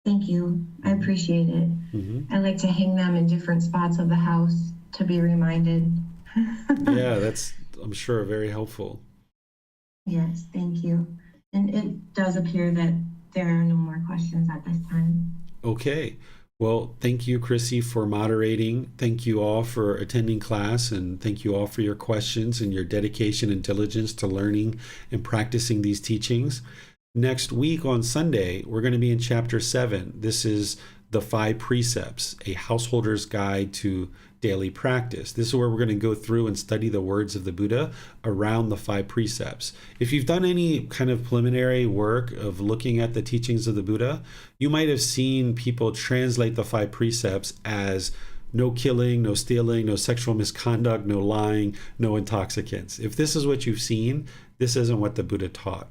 Thank you. I appreciate it. Mm-hmm. I like to hang them in different spots of the house to be reminded. Yeah, that's, I'm sure, very helpful. Yes, thank you. And it does appear that there are no more questions at this time. Okay. Well, thank you, Chrissy, for moderating. Thank you all for attending class, and thank you all for your questions and your dedication and diligence to learning and practicing these teachings. Next week on Sunday, we're going to be in chapter 7. This is the 5 precepts, a householder's guide to daily practice. This is where we're going to go through and study the words of the Buddha around the 5 precepts. If you've done any kind of preliminary work of looking at the teachings of the Buddha, you might have seen people translate the 5 precepts as no killing, no stealing, no sexual misconduct, no lying, no intoxicants. If this is what you've seen, this isn't what the Buddha taught.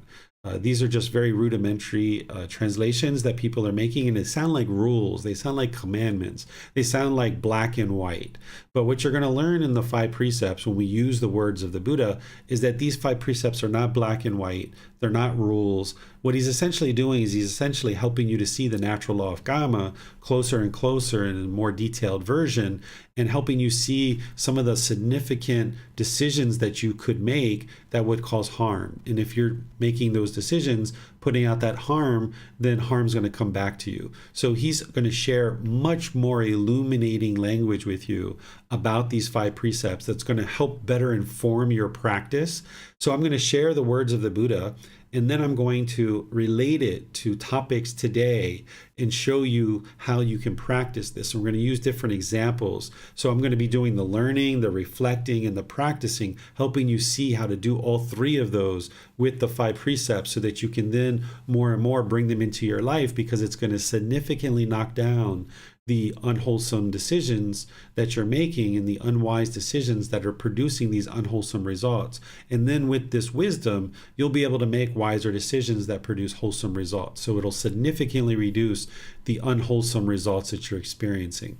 These are just very rudimentary translations that people are making, and they sound like rules. They sound like commandments. They sound like black and white. But what you're going to learn in the 5 precepts when we use the words of the Buddha is that these 5 precepts are not black and white. They're not rules. What he's essentially doing is he's essentially helping you to see the natural law of karma closer and closer in a more detailed version, and helping you see some of the significant decisions that you could make that would cause harm. And if you're making those decisions, putting out that harm, then harm's going to come back to you. So he's going to share much more illuminating language with you about these 5 precepts that's going to help better inform your practice. So I'm going to share the words of the Buddha, and then I'm going to relate it to topics today and show you how you can practice this. And we're going to use different examples. So I'm going to be doing the learning, the reflecting, and the practicing, helping you see how to do all 3 of those with the 5 precepts, so that you can then more and more bring them into your life, because it's going to significantly knock down the unwholesome decisions that you're making and the unwise decisions that are producing these unwholesome results. And then with this wisdom, you'll be able to make wiser decisions that produce wholesome results. So it'll significantly reduce the unwholesome results that you're experiencing.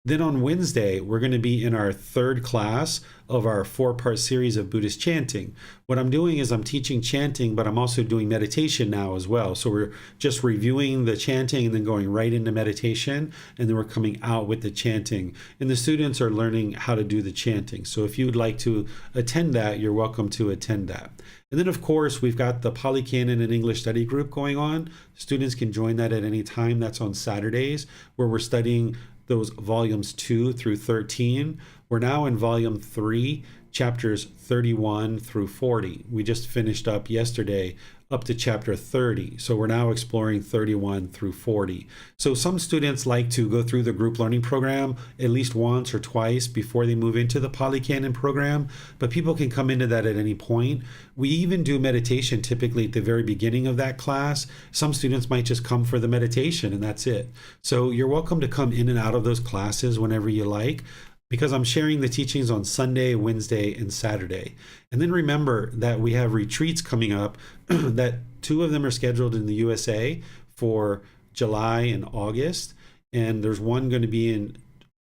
Then on Wednesday, we're going to be in our 3rd class of our 4-part series of Buddhist chanting. What I'm doing is I'm teaching chanting, but I'm also doing meditation now as well. So we're just reviewing the chanting and then going right into meditation, and then we're coming out with the chanting. And the students are learning how to do the chanting. So if you would like to attend that, you're welcome to attend that. And then, of course, we've got the Pali, Canon, and English study group going on. Students can join that at any time. That's on Saturdays, where we're studying those volumes 2 through 13. We're now in volume 3. chapters 31 through 40. We just finished up yesterday up to chapter 30. So we're now exploring 31 through 40. So some students like to go through the group learning program at least once or twice before they move into the Pali Canon program, but people can come into that at any point. We even do meditation typically at the very beginning of that class. Some students might just come for the meditation and that's it. So you're welcome to come in and out of those classes whenever you like, because I'm sharing the teachings on Sunday, Wednesday, and Saturday. And then remember that we have retreats coming up that 2 of them are scheduled in the USA for July and August. And there's one going to be in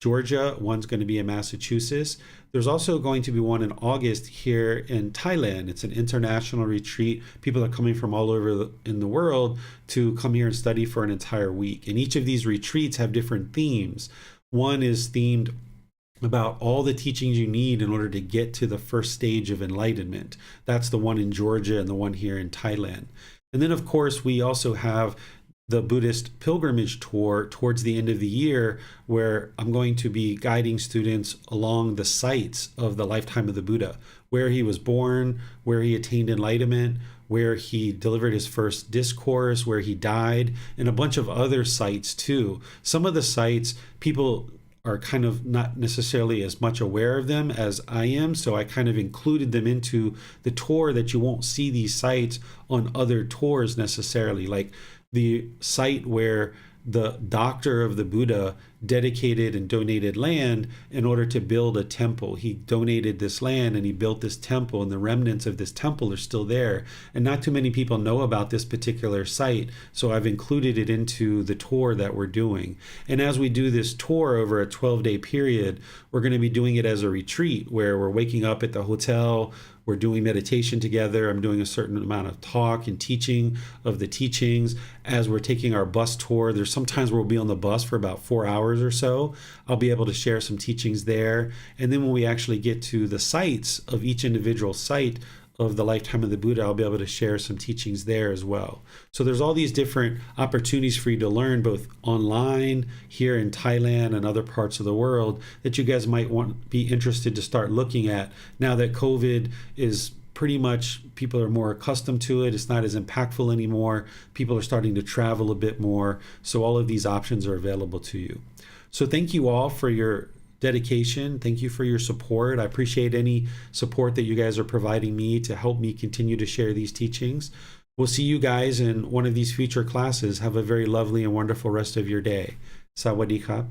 Georgia, one's going to be in Massachusetts. There's also going to be one in August here in Thailand. It's an international retreat. People are coming from all over in the world to come here and study for an entire week. And each of these retreats have different themes. One is themed about all the teachings you need in order to get to the first stage of enlightenment. That's the one in Georgia and the one here in Thailand. And then, of course, we also have the Buddhist pilgrimage tour towards the end of the year, where I'm going to be guiding students along the sites of the lifetime of the Buddha, where he was born, where he attained enlightenment, where he delivered his first discourse, where he died, and a bunch of other sites too. Some of the sites people are kind of not necessarily as much aware of them as I am, so I kind of included them into the tour that you won't see these sites on other tours necessarily, like the site where the doctor of the Buddha dedicated and donated land in order to build a temple. He donated this land and he built this temple, and the remnants of this temple are still there. And not too many people know about this particular site, so I've included it into the tour that we're doing. And as we do this tour over a 12-day period, we're going to be doing it as a retreat where we're waking up at the hotel, we're doing meditation together. I'm doing a certain amount of talk and teaching of the teachings. As we're taking our bus tour, there's sometimes we'll be on the bus for about 4 hours or so. I'll be able to share some teachings there. And then when we actually get to the sites of each individual site of the lifetime of the Buddha, I'll be able to share some teachings there as well. So there's all these different opportunities for you to learn, both online, here in Thailand and other parts of the world, that you guys might be interested to start looking at now that COVID is pretty much, people are more accustomed to it. It's not as impactful anymore. People are starting to travel a bit more. So all of these options are available to you. So thank you all for your dedication. Thank you for your support. I appreciate any support that you guys are providing me to help me continue to share these teachings. We'll see you guys in one of these future classes. Have a very lovely and wonderful rest of your day. Sawadee krap.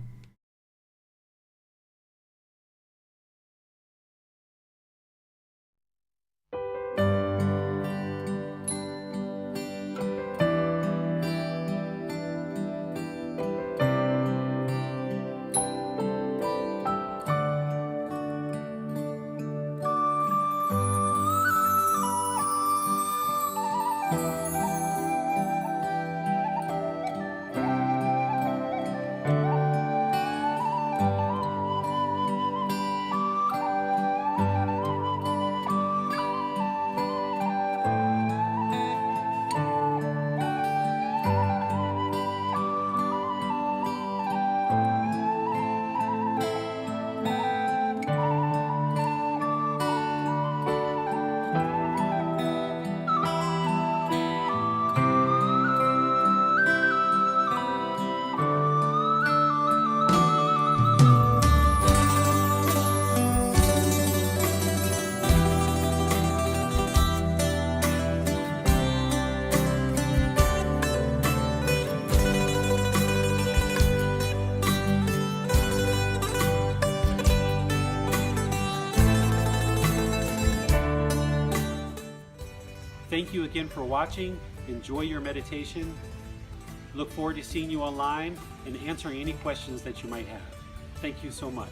Thank you again for watching. Enjoy your meditation. Look forward to seeing you online and answering any questions that you might have. Thank you so much.